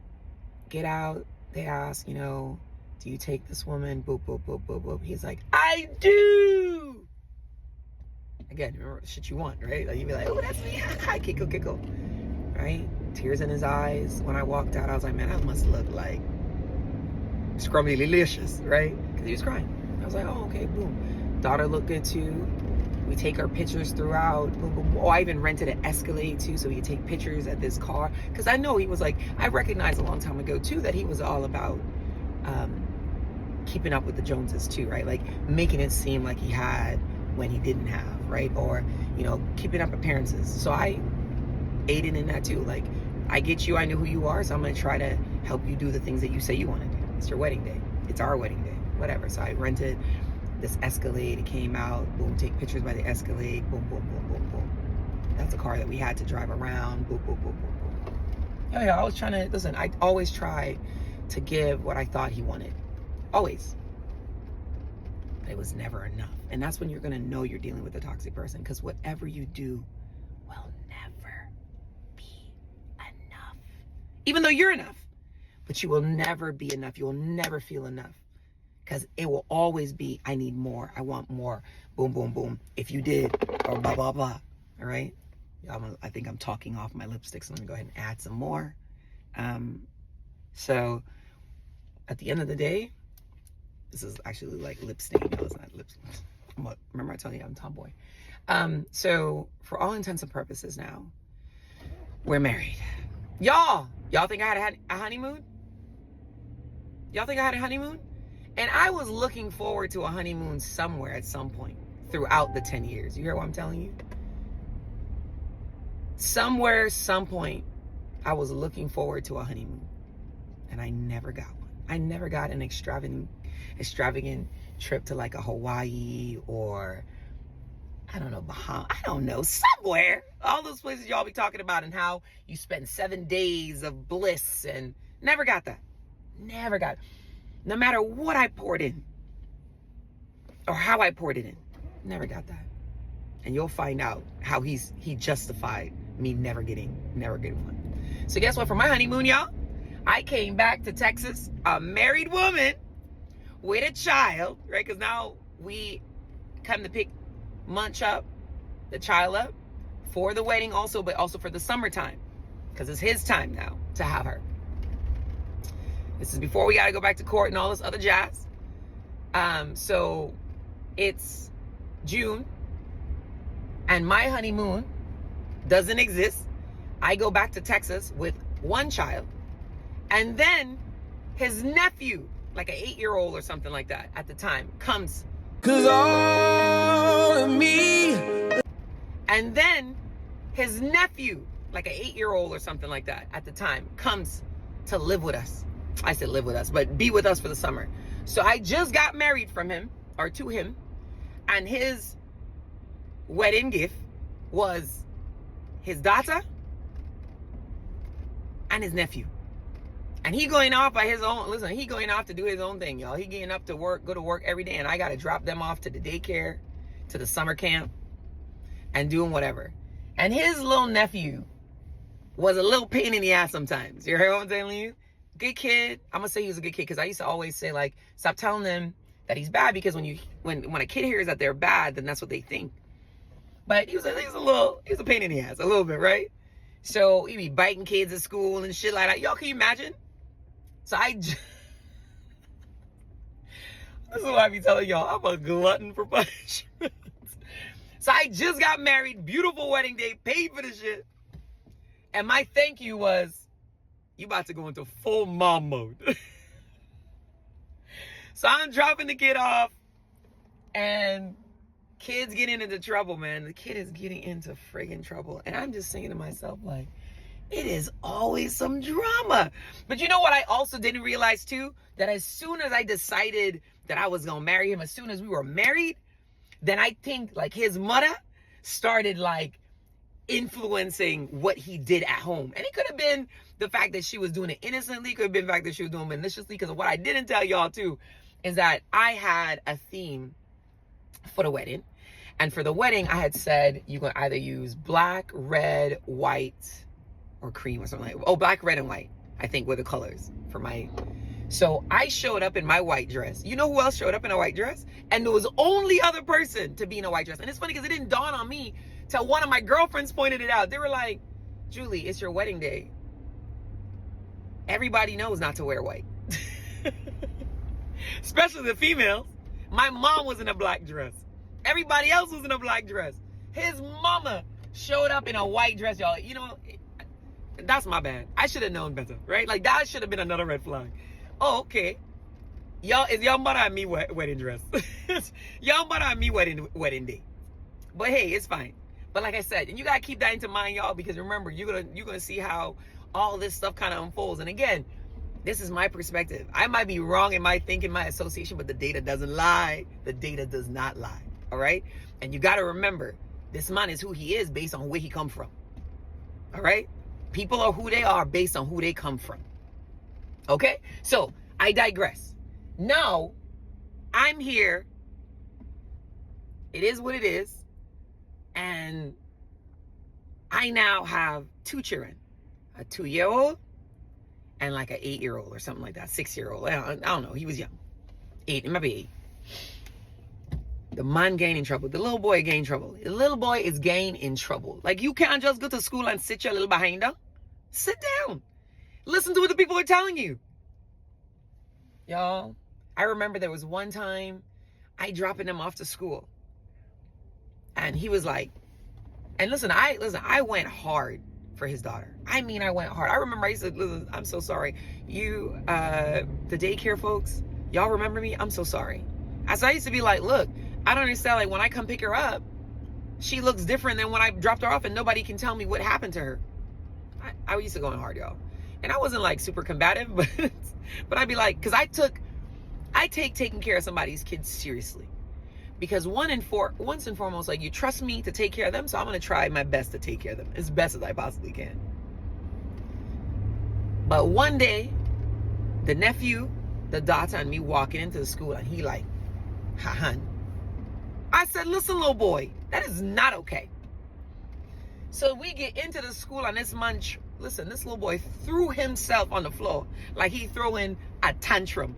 get out, they ask, do you take this woman? Boop, boop, boop, boop, boop. He's like, I do! Again, remember, shit you want, right? Like, you'd be like, oh, that's me. Hi, Kiko. Right? Tears in his eyes. When I walked out, I was like, man, I must look like scrummylicious, right? Because he was crying. I was like, oh, okay, boom. Daughter looked good too. We take our pictures throughout. Boom, boom, boom. Oh, I even rented an Escalade too, so we could take pictures at this car. Because I know he was like, I recognized a long time ago too that he was all about keeping up with the Joneses too, right? Like, making it seem like he had when he didn't have, right? Or, keeping up appearances. So I aided in that too. Like, I get you, I know who you are, so I'm gonna try to help you do the things that you say you want to do. It's your wedding day. It's our wedding day. Whatever. So I rented this Escalade. It came out. Boom, take pictures by the Escalade. Boom, boom, boom, boom, boom. That's a car that we had to drive around. Boom, boom, boom, boom, boom. Yeah, I was trying to, listen, I always tried to give what I thought he wanted. Always. But it was never enough. And that's when you're going to know you're dealing with a toxic person, because whatever you do will never be enough. Even though you're enough. But you will never be enough. You will never feel enough. Because it will always be, I need more. I want more. Boom, boom, boom. If you did, or blah, blah, blah. All right? I think I'm talking off my lipstick, so let me go ahead and add some more. So, at the end of the day, this is actually like lip stain. No, it's not lip stain. Remember I told you I'm a tomboy. So, for all intents and purposes now, we're married. Y'all think I had a honeymoon? Y'all think I had a honeymoon? And I was looking forward to a honeymoon somewhere at some point throughout the 10 years. You hear what I'm telling you? Somewhere, some point, I was looking forward to a honeymoon. And I never got one. I never got an extravagant trip to like a Hawaii or, I don't know, Bahamas. I don't know, somewhere. All those places y'all be talking about and how you spend 7 days of bliss, and never got that. Never got it. No matter what I poured in or how I poured it in, never got that. And you'll find out how he justified me never getting one. So guess what? For my honeymoon, y'all, I came back to Texas, a married woman with a child, right? Because now we come to pick the child up for the wedding also, but also for the summertime, because it's his time now to have her. This is before we got to go back to court and all this other jazz. So it's June and my honeymoon doesn't exist. I go back to Texas with one child, and then his nephew, like an 8-year-old or something like that at the time, comes. 'Cause all of me. And then his nephew, like an 8-year-old or something like that at the time, comes to live with us. I said live with us, but be with us for the summer. So I just got married to him, and his wedding gift was his daughter and his nephew. And he going off by his own, listen, he going off to do his own thing, y'all. He getting up to go to work every day, and I got to drop them off to the daycare, to the summer camp, and doing whatever. And his little nephew was a little pain in the ass sometimes. You hear what I'm telling you? Good kid. I'm gonna say he was a good kid, because I used to always say, like, stop telling them that he's bad, because when a kid hears that they're bad, then that's what they think. But he was a pain in the ass, a little bit, right? So he'd be biting kids at school and shit like that. Y'all, can you imagine? So this is what I be telling y'all. I'm a glutton for punishment. So I just got married, beautiful wedding day, paid for the shit. And my thank you was, you about to go into full mom mode. So I'm dropping the kid off, and kid's getting into trouble, man. The kid is getting into friggin' trouble. And I'm just saying to myself, like, it is always some drama. But you know what I also didn't realize too? That as soon as I decided that I was gonna marry him, as soon as we were married, then I think like his mother started like influencing what he did at home. And it could have been the fact that she was doing it innocently, could have been the fact that she was doing it maliciously, because what I didn't tell y'all too is that I had a theme for the wedding. And for the wedding, I had said you can either use black, red, white, or cream or something like that. Oh, black, red, and white, I think, were the colors for my... So I showed up in my white dress. You know who else showed up in a white dress? And there was the only other person to be in a white dress. And it's funny because it didn't dawn on me till one of my girlfriends pointed it out. They were like, Julie, it's your wedding day. Everybody knows not to wear white. Especially the females. My mom was in a black dress. Everybody else was in a black dress. His mama showed up in a white dress, y'all. You know, that's my bad. I should have known better, right? Like, that should have been another red flag. Oh, okay. Y'all, is y'all mother and me wedding dress? Y'all mother and me wedding day. But hey, it's fine. But like I said, and you gotta keep that into mind, y'all, because remember, you're gonna see how all this stuff kind of unfolds. And again, this is my perspective. I might be wrong in my thinking, my association, but the data doesn't lie. The data does not lie. All right? And you gotta remember, this man is who he is based on where he come from. All right? People are who they are based on who they come from. Okay? So, I digress. Now, I'm here. It is what it is. And I now have 2 children. A 2-year-old and like an 8-year-old or something like that, 6-year-old. I don't know. He was young. 8, it might be 8. The man getting in trouble. The little boy getting in trouble. The little boy is getting in trouble. Like, you can't just go to school and sit your little behind down. Sit down. Listen to what the people are telling you. Y'all, I remember there was one time I dropping him off to school. And he was like, and listen, I went hard for his daughter. I mean, I went hard. I remember I said, listen, I'm so sorry. You, the daycare folks, y'all remember me? I'm so sorry. I used to be like, look, I don't understand. Like, when I come pick her up, she looks different than when I dropped her off, and nobody can tell me what happened to her. I used to go in hard, y'all. And I wasn't like super combative, but I'd be like, because I take taking care of somebody's kids seriously. Because once and foremost, like, you trust me to take care of them, so I'm going to try my best to take care of them as best as I possibly can. But one day, the nephew, the daughter, and me walking into the school, and he like, ha-hun. I said, listen, little boy, that is not okay. So we get into the school, and this man, listen, this little boy threw himself on the floor like he throwing a tantrum.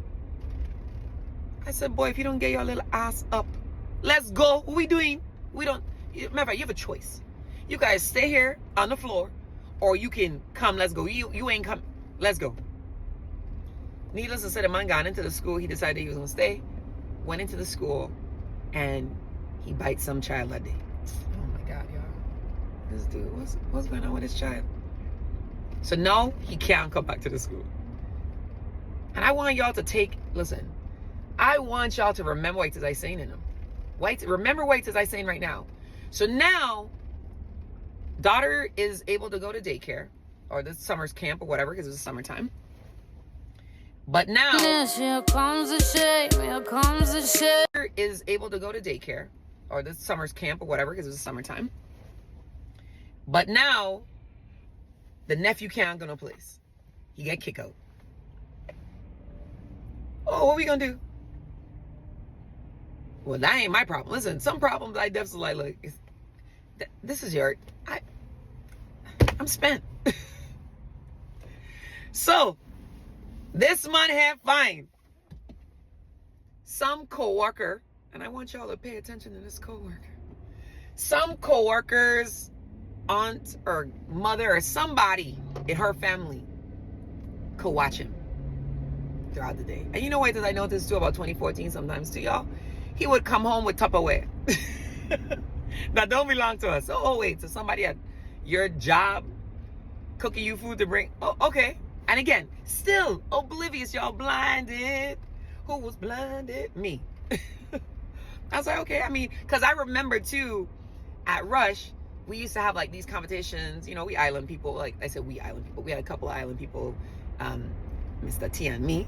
I said, boy, if you don't get your little ass up, let's go. What we doing? We don't. Remember, you have a choice. You guys stay here on the floor, or you can come. Let's go. You ain't come. Let's go. Needless to say, the man got into the school. He decided he was gonna stay. Went into the school, and he bites some child that day. Oh my God, y'all! This dude, what's going on with this child? So no, he can't come back to the school. And I want y'all to listen. I want y'all to remember what I saying in them. Remember what I saying right now. So now, daughter is able to go to daycare or the summer's camp or whatever because it's summertime. But now, Here comes the shame, here comes the shame. Is able to go to daycare or the summer's camp or whatever because it's summertime. But now, the nephew can't go no place. He get kicked out. Oh, what we gonna do? Well, that ain't my problem. Listen, some problems I definitely like, look, this is I'm spent. So, this man have fine. Some coworker, and I want y'all to pay attention to this coworker. Some coworkers, aunt or mother or somebody in her family could watch him throughout the day. And you know what I noticed too about 2014 sometimes too, y'all? He would come home with Tupperware. That don't belong to us. Oh, wait, so somebody at your job cooking you food to bring. Oh, okay. And again, still oblivious, y'all, blinded. Who was blinded? Me. I was like, okay, I mean, because I remember too, at Rush, we used to have like these competitions, you know, we island people, like I said, we island people. We had a couple of island people, Mr. T and me.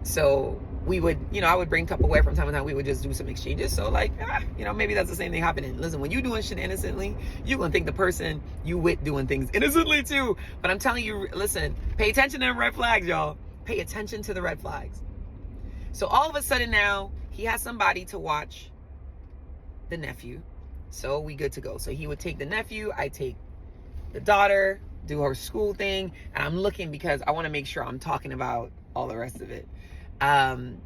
So we would, you know, I would bring Tupperware from time to time. We would just do some exchanges. So like, you know, maybe that's the same thing happening. Listen, when you doing shit innocently, you gonna think the person you with doing things innocently too. But I'm telling you, listen, pay attention to the red flags, y'all. Pay attention to the red flags. So all of a sudden now, he has somebody to watch the nephew. So we good to go. So he would take the nephew, I take the daughter, do her school thing. And I'm looking because I want to make sure I'm talking about all the rest of it. Then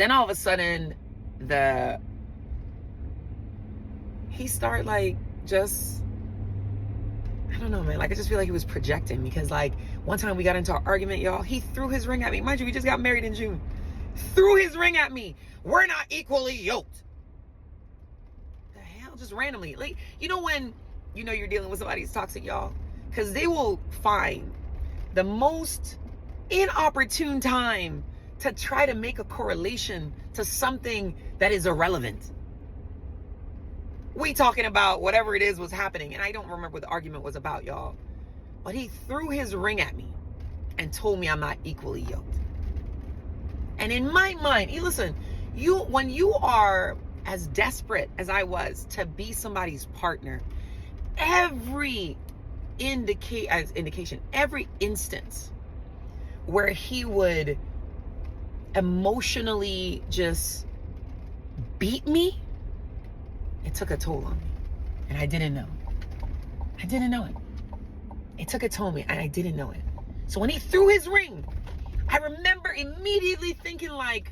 all of a sudden, he started like just, I don't know, man. Like I just feel like he was projecting because like one time we got into an argument, y'all. He threw his ring at me. Mind you, we just got married in June. Threw his ring at me. We're not equally yoked. The hell, just randomly. Like, you know when you know you're dealing with somebody who's toxic, y'all? Because they will find the most inopportune time to try to make a correlation to something that is irrelevant. We talking about whatever it is was happening, and I don't remember what the argument was about, y'all. But he threw his ring at me and told me I'm not equally yoked. And in my mind, listen, when you are as desperate as I was to be somebody's partner, every indication, every instance where he would emotionally just beat me, it took a toll on me. And I didn't know. I didn't know it. It took a toll on me and I didn't know it. So when he threw his ring, I remember immediately thinking like,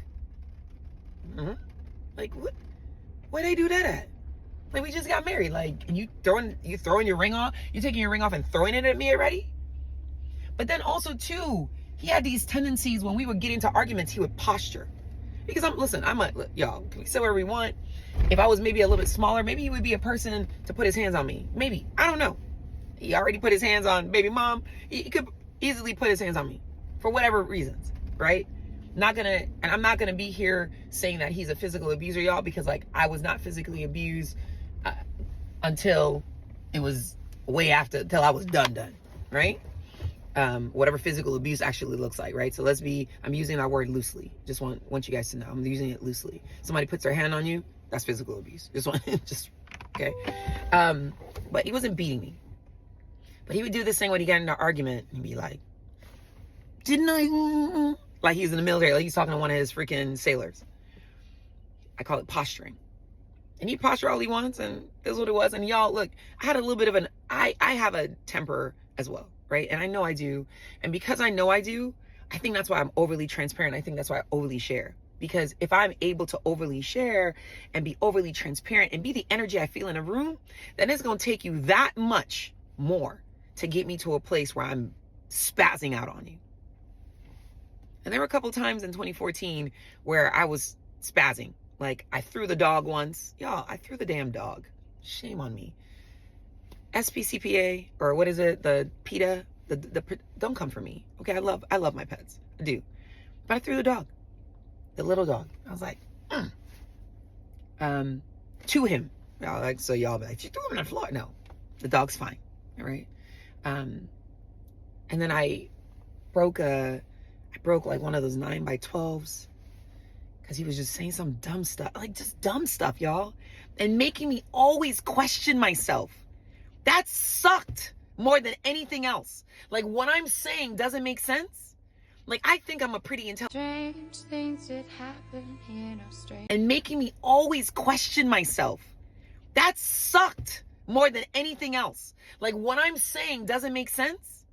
like where'd I do that at? Like, we just got married. Like, and you throwing your ring off? You taking your ring off and throwing it at me already? But then also too, he had these tendencies when we would get into arguments, he would posture. Because y'all, can we say whatever we want? If I was maybe a little bit smaller, maybe he would be a person to put his hands on me. Maybe. I don't know. He already put his hands on baby mom. He could easily put his hands on me for whatever reasons, right? I'm not gonna be here saying that he's a physical abuser, y'all, because like I was not physically abused until it was way after, till I was done, right? Whatever physical abuse actually looks like, right? So I'm using that word loosely. Just want you guys to know, I'm using it loosely. Somebody puts their hand on you, that's physical abuse. Okay. But he wasn't beating me. But he would do this thing when he got into an argument and be like, didn't I? Like he's in the military, like he's talking to one of his freaking sailors. I call it posturing. And he posture all he wants, and this is what it was. And y'all, look, I had a little bit of I have a temper as well, right? And I know I do. And because I know I do, I think that's why I'm overly transparent. I think that's why I overly share. Because if I'm able to overly share and be overly transparent and be the energy I feel in a room, then it's going to take you that much more to get me to a place where I'm spazzing out on you. And there were a couple times in 2014 where I was spazzing. Like I threw the dog once. Y'all, I threw the damn dog. Shame on me. SPCPA, or what is it? The PETA, don't come for me. Okay, I love my pets. I do. But I threw the dog. The little dog. I was like, to him. So y'all be like, you threw him on the floor. No, the dog's fine. All right. And then I broke like one of those 9x12s because he was just saying some dumb stuff, like just dumb stuff, y'all, and making me always question myself. That sucked more than anything else. Like what I'm saying doesn't make sense. Like I think I'm a pretty intelligent. Strange things that happen here, no strange. And making me always question myself. That sucked more than anything else. Like what I'm saying doesn't make sense.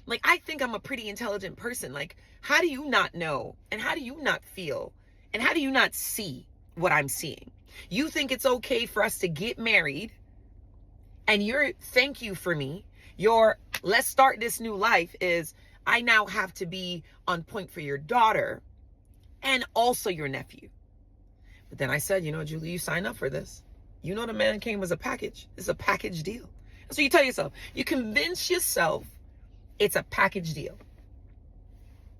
Like I think I'm a pretty intelligent person. Like how do you not know? And how do you not feel? And how do you not see what I'm seeing? You think it's okay for us to get married, and your thank you for me, your let's start this new life is I now have to be on point for your daughter and also your nephew. But then I said, Julie, you signed up for this. You know the man came as a package. It's a package deal. That's what you tell yourself. You convince yourself it's a package deal.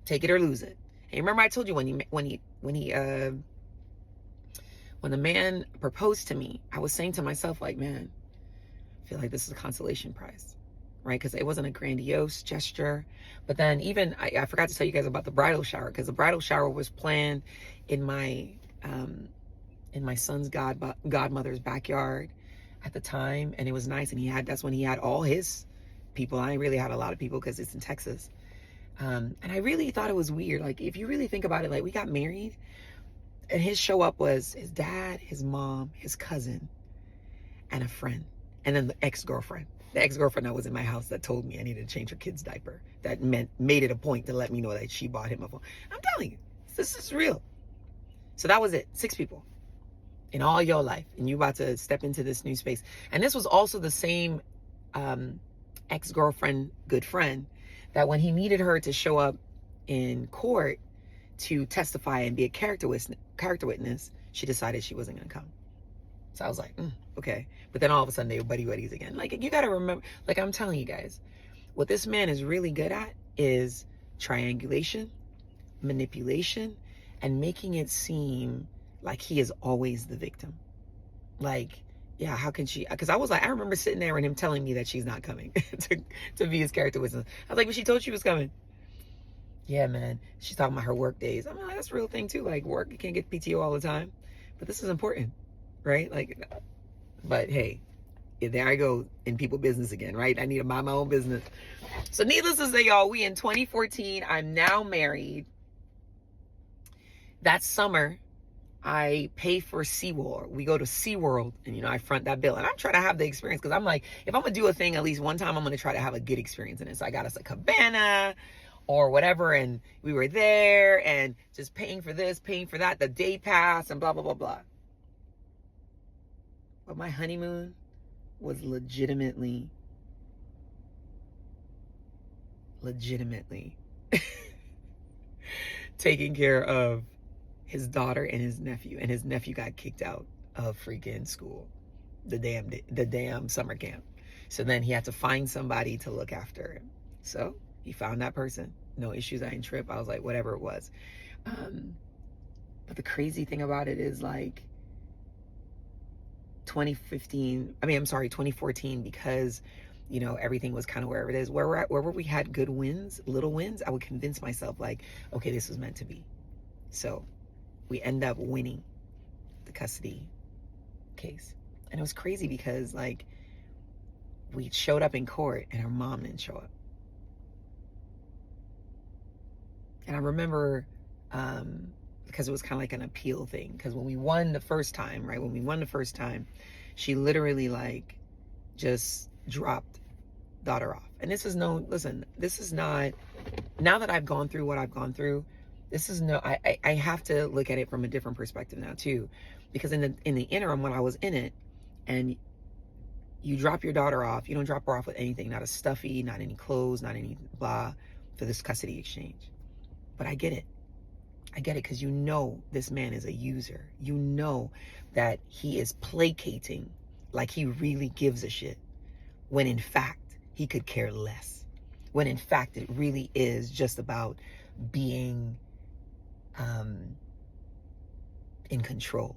Take it or lose it. And remember I told you when the man proposed to me, I was saying to myself, like, man, I feel like this is a consolation prize, right? Because it wasn't a grandiose gesture. But then even, I forgot to tell you guys about the bridal shower, because the bridal shower was planned in my son's godmother's backyard at the time. And it was nice. And that's when he had all his people. I didn't really have a lot of people because it's in Texas. And I really thought it was weird. Like, if you really think about it, like, we got married and his show up was his dad, his mom, his cousin, and a friend. And then the ex-girlfriend that was in my house that told me I needed to change her kid's diaper. That made it a point to let me know that she bought him a phone. I'm telling you, this is real. So that was it. 6 people in all your life. And you about to step into this new space. And this was also the same ex-girlfriend, good friend, that when he needed her to show up in court to testify and be a character witness, she decided she wasn't going to come. So I was like, okay. But then all of a sudden they were buddies again. Like, you got to remember, like I'm telling you guys, what this man is really good at is triangulation, manipulation, and making it seem like he is always the victim. Like, yeah, how can she? Because I was like, I remember sitting there and him telling me that she's not coming to be his character witness. I was like, but she told she was coming. Yeah, man. She's talking about her work days. I'm like, that's a real thing too. Like, work, you can't get PTO all the time. But this is important, right? Like, but hey, there I go in people business again, right? I need to mind my own business. So needless to say, y'all, we in 2014. I'm now married. That summer, I pay for SeaWorld. We go to SeaWorld and, I front that bill. And I'm trying to have the experience because I'm like, if I'm going to do a thing at least one time, I'm going to try to have a good experience in it. So I got us a cabana, or whatever, and we were there and just paying for this, paying for that, the day pass and blah, blah, blah, blah. But my honeymoon was legitimately taking care of his daughter and his nephew got kicked out of freaking school, the damn summer camp. So then he had to find somebody to look after him. So he found that person. No issues. I didn't trip. I was like, whatever it was. But the crazy thing about it is, like, 2014, because, you know, everything was kind of wherever it is, wherever we had good wins, little wins, I would convince myself, like, okay, this was meant to be. So we end up winning the custody case. And it was crazy because, like, we showed up in court and her mom didn't show up. And I remember, because it was kind of like an appeal thing, because when we won the first time, right, she literally, like, just dropped daughter off. And this is this is not, now that I've gone through what I've gone through, this is I have to look at it from a different perspective now too, because in the interim, when I was in it, and you drop your daughter off, you don't drop her off with anything, not a stuffy, not any clothes, not any blah, for this custody exchange. But I get it because you know this man is a user. You know that he is placating like he really gives a shit, when in fact he could care less. When in fact it really is just about being in control.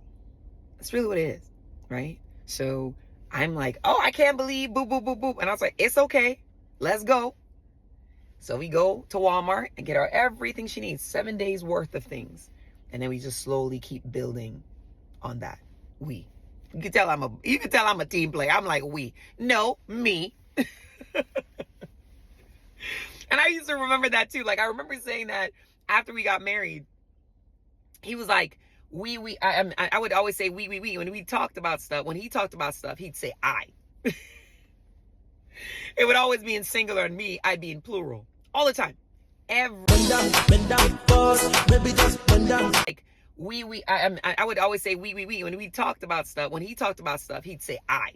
That's really what it is, right? So I'm like, oh, I can't believe boop, boop, boop, boop. And I was like, it's okay. Let's go. So we go to Walmart and get her everything she needs, 7 days worth of things. And then we just slowly keep building on that. You can tell I'm a team player. I'm like, no, me. And I used to remember that too. Like, I remember saying that after we got married. He was like, I would always say we. When we talked about stuff, when he talked about stuff, he'd say I. It would always be in singular, and me, I'd be in plural. All the time. Bend down, pause, maybe just bend down. Like, I would always say we. When we talked about stuff, when he talked about stuff, he'd say I.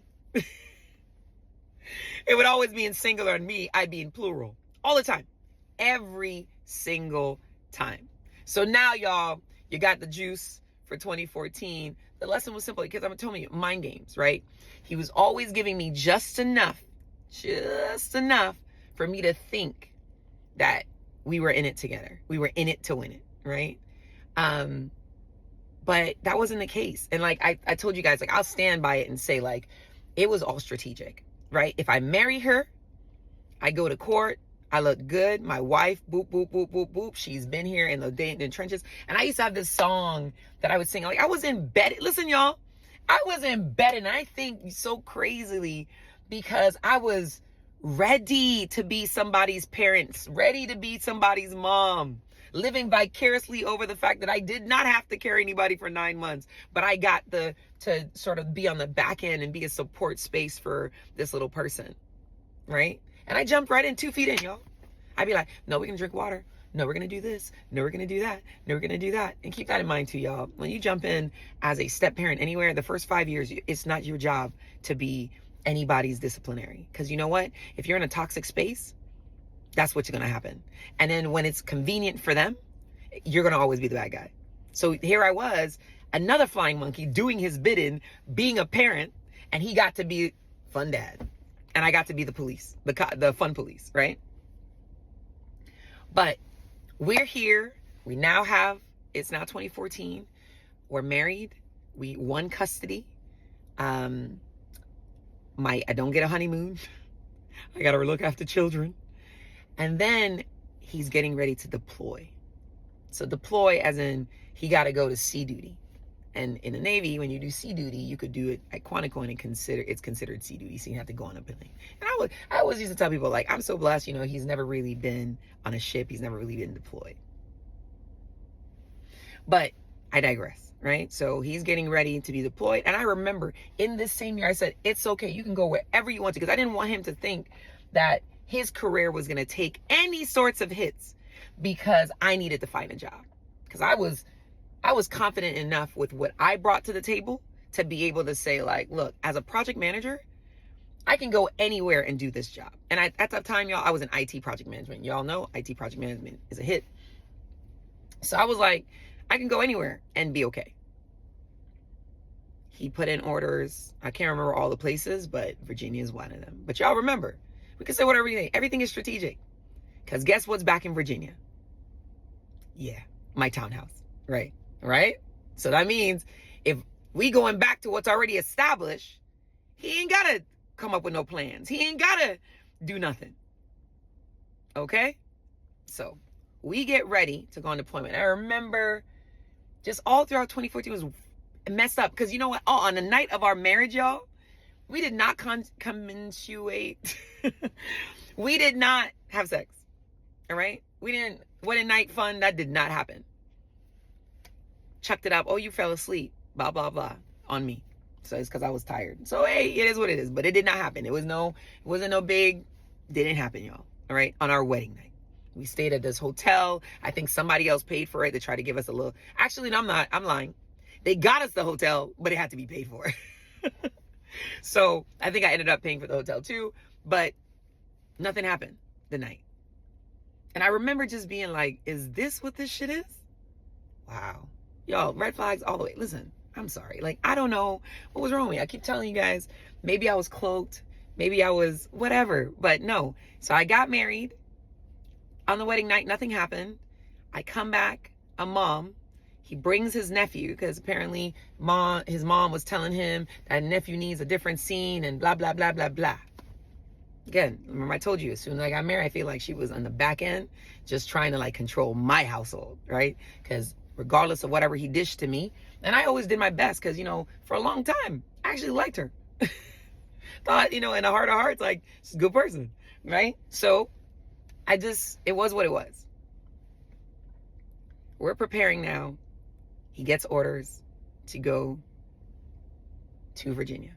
It would always be in singular, and me, I'd be in plural. All the time. Every single time. So now, y'all, you got the juice for 2014. The lesson was simple, because I'm telling you, mind games, right? He was always giving me just enough for me to think that we were in it together. We were in it to win it, right? But that wasn't the case. And like I told you guys, like, I'll stand by it and say, like, it was all strategic, right? If I marry her, I go to court, I look good. My wife, boop, boop, boop, boop, boop. She's been here in the trenches. And I used to have this song that I would sing. Like, I was embedded. Listen, y'all, I was embedded. And I think so crazily because I was ready to be somebody's parents, ready to be somebody's mom, living vicariously over the fact that I did not have to carry anybody for 9 months, but I got to sort of be on the back end and be a support space for this little person, right? And I jumped right in, 2 feet in, y'all. I'd be like, no, we're going to drink water. No, we're going to do this. No, we're going to do that. No, we're going to do that. And keep that in mind too, y'all. When you jump in as a step parent anywhere, the first 5 years, it's not your job to be anybody's disciplinary. Because you know what? If you're in a toxic space, that's what's going to happen. And then when it's convenient for them, you're going to always be the bad guy. So here I was, another flying monkey doing his bidding, being a parent, and he got to be fun dad. And I got to be the police, the fun police, right? But we're here. We now have, it's now 2014. We're married. We won custody. I don't get a honeymoon. I got to look after children. And then he's getting ready to deploy. So deploy as in he got to go to sea duty. And in the Navy, when you do sea duty, you could do it at Quantico and it's considered sea duty. So you have to go on a plane. And I always used to tell people, like, I'm so blessed, you know, he's never really been on a ship. He's never really been deployed. But I digress, right? So he's getting ready to be deployed. And I remember in this same year, I said, it's okay. You can go wherever you want to. Because I didn't want him to think that his career was going to take any sorts of hits because I needed to find a job. Because I was confident enough with what I brought to the table to be able to say, like, look, as a project manager, I can go anywhere and do this job. And at that time, y'all, I was in IT project management. Y'all know IT project management is a hit. So I was like, I can go anywhere and be okay. He put in orders. I can't remember all the places, but Virginia is one of them. But y'all remember, we can say whatever we think. Everything is strategic. Because guess what's back in Virginia? Yeah, my townhouse. Right? So that means if we going back to what's already established, he ain't got to come up with no plans. He ain't got to do nothing. Okay? So we get ready to go on deployment. I remember just all throughout 2014 was messed up. Because you know what? Oh, on the night of our marriage, y'all, we did not commensuate. We did not have sex. All right? We didn't. What a night fun. That did not happen. Chucked it up. Oh, you fell asleep. Blah, blah, blah. On me. So it's because I was tired. So, hey, it is what it is. But it did not happen. It wasn't no big. Didn't happen, y'all. All right? On our wedding night. We stayed at this hotel. I think somebody else paid for it to try to give us a little. Actually, no, I'm not. I'm lying. They got us the hotel, but it had to be paid for. So I think I ended up paying for the hotel too. But nothing happened the night. And I remember just being like, is this what this shit is? Wow. Y'all, red flags all the way. Listen, I'm sorry. Like, I don't know what was wrong with me. I keep telling you guys, maybe I was cloaked. Maybe I was whatever. But no. So I got married. On the wedding night, nothing happened. I come back, a mom. He brings his nephew because apparently his mom was telling him that nephew needs a different scene and blah, blah, blah, blah, blah. Again, remember I told you, as soon as I got married, I feel like she was on the back end just trying to like control my household, right? Because regardless of whatever he dished to me, and I always did my best because, you know, for a long time, I actually liked her. Thought, you know, in the heart of hearts, like, she's a good person, right? So it was what it was. We're preparing now. He gets orders to go to Virginia.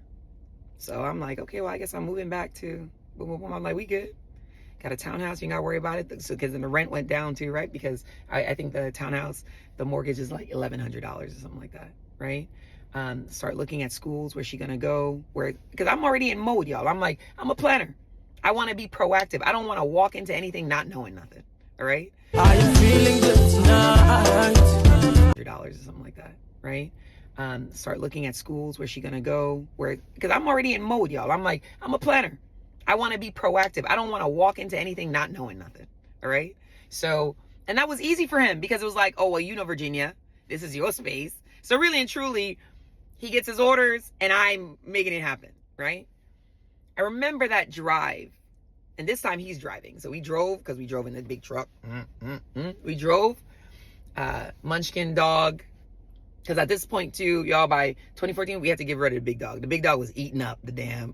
So I'm like, okay, well, I guess I'm moving back to boom, boom, boom. I'm like, we good. Got a townhouse. You ain't got to worry about it. So, because then the rent went down too, right? Because I think the townhouse, the mortgage is like $1,100 or something like that, right? Start looking at schools. Where's she going to go? Because I'm already in mode, y'all. I'm like, I'm a planner. I want to be proactive. I don't want to walk into anything not knowing nothing, all right? Are you feeling good tonight? $100 or something like that, right? Start looking at schools. Where's she gonna go? Because I'm already in mode, y'all. I'm like, I'm a planner. I want to be proactive. I don't want to walk into anything not knowing nothing, all right? So, and that was easy for him because it was like, oh, well, you know, Virginia, this is your space. So really and truly, he gets his orders and I'm making it happen, right? I remember that drive. And this time he's driving. So we drove, because we drove in the big truck. We drove. Munchkin dog. Because at this point too, y'all, by 2014, we had to get rid of the big dog. The big dog was eating up the damn.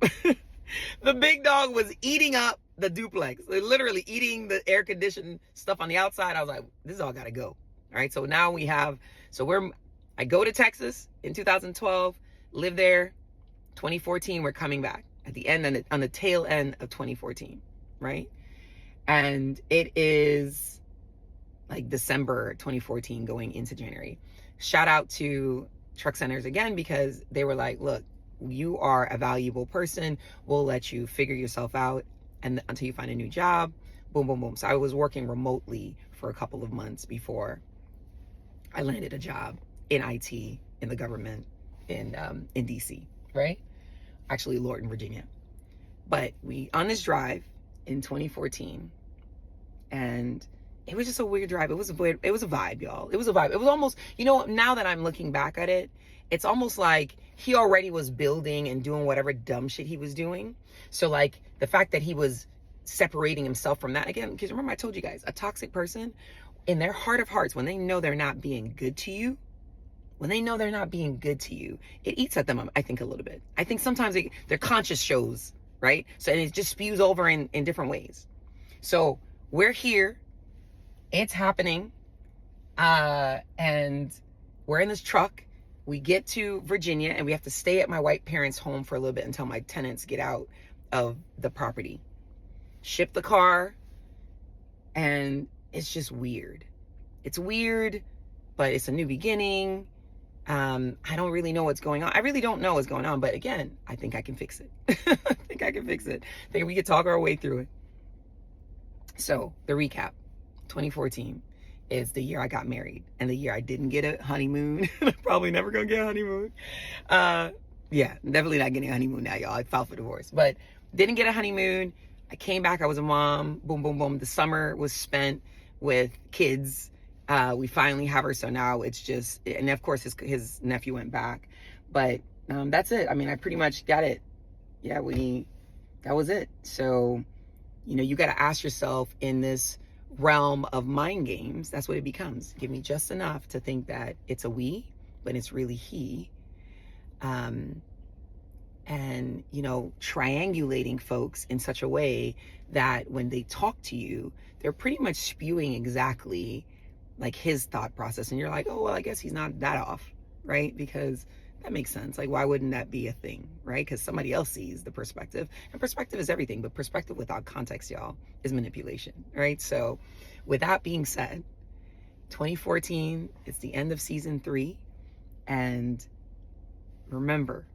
The big dog was eating up the duplex. They're literally eating the air conditioned stuff on the outside. I was like, this all got to go. All right. So now I go to Texas in 2012, live there. 2014, we're coming back at the end, on the tail end of 2014. Right? And it is like December 2014 going into January. Shout out to Truck Centers again, because they were like, look, you are a valuable person. We'll let you figure yourself out and until you find a new job. Boom, boom, boom. So I was working remotely for a couple of months before I landed a job in IT in the government in DC, right? Actually, Lorton, Virginia. But on this drive in 2014, and it was just a weird drive. It was a vibe, y'all. It was a vibe. It was almost, you know, now that I'm looking back at it, it's almost like he already was building and doing whatever dumb shit he was doing. So like the fact that he was separating himself from that, again, because remember I told you guys, a toxic person, in their heart of hearts, when they know they're not being good to you, it eats at them, I think, a little bit. I think sometimes their conscience shows, right? So, and it just spews over in different ways. So we're here, it's happening, and we're in this truck. We get to Virginia and we have to stay at my white parents' home for a little bit until my tenants get out of the property. Ship the car, and it's just weird. It's weird, but it's a new beginning. I don't really know what's going on. I really don't know what's going on, but again, I think I can fix it. I think I can fix it. I think we can talk our way through it. So the recap, 2014 is the year I got married and the year I didn't get a honeymoon. I'm probably never gonna get a honeymoon. Yeah, definitely not getting a honeymoon now, y'all. I filed for divorce, but didn't get a honeymoon. I came back, I was a mom, boom, boom, boom. The summer was spent with kids. We finally have her, so now it's just, and of course his nephew went back, but that's it. I mean, I pretty much got it. Yeah, that was it. So, you know, you got to ask yourself, in this realm of mind games, that's what it becomes. Give me just enough to think that it's a we, but it's really he. And, you know, triangulating folks in such a way that when they talk to you, they're pretty much spewing exactly like his thought process. And you're like, oh, well, I guess he's not that off, right? Because that makes sense. Like, why wouldn't that be a thing, right? Because somebody else sees the perspective. And perspective is everything, but perspective without context, y'all, is manipulation, right? So with that being said, 2014, it's the end of season 3. And remember,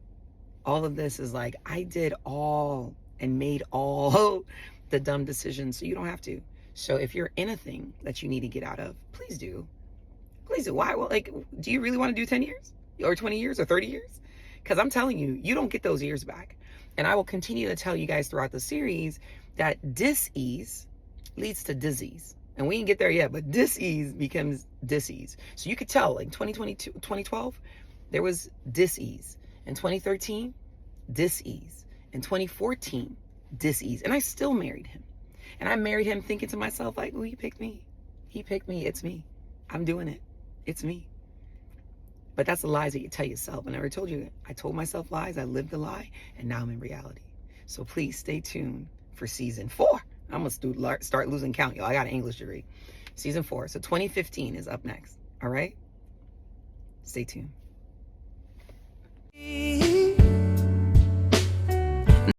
all of this is like, I did all and made all the dumb decisions, so you don't have to. So if you're in a thing that you need to get out of, please do. Please do. Why? Well, like, do you really want to do 10 years or 20 years or 30 years? Because I'm telling you, you don't get those years back. And I will continue to tell you guys throughout the series that dis-ease leads to disease. And we didn't get there yet, but dis-ease becomes dis-ease. So you could tell, like 2012, there was dis-ease. In 2013, dis-ease. In 2014, dis-ease. And I still married him. And I married him thinking to myself, like, oh, he picked me. He picked me. It's me. I'm doing it. It's me. But that's the lies that you tell yourself. I never told you. I told myself lies. I lived the lie. And now I'm in reality. So please stay tuned for season 4. I'm going to start losing count, y'all. I got an English degree. Season 4. So 2015 is up next. All right? Stay tuned.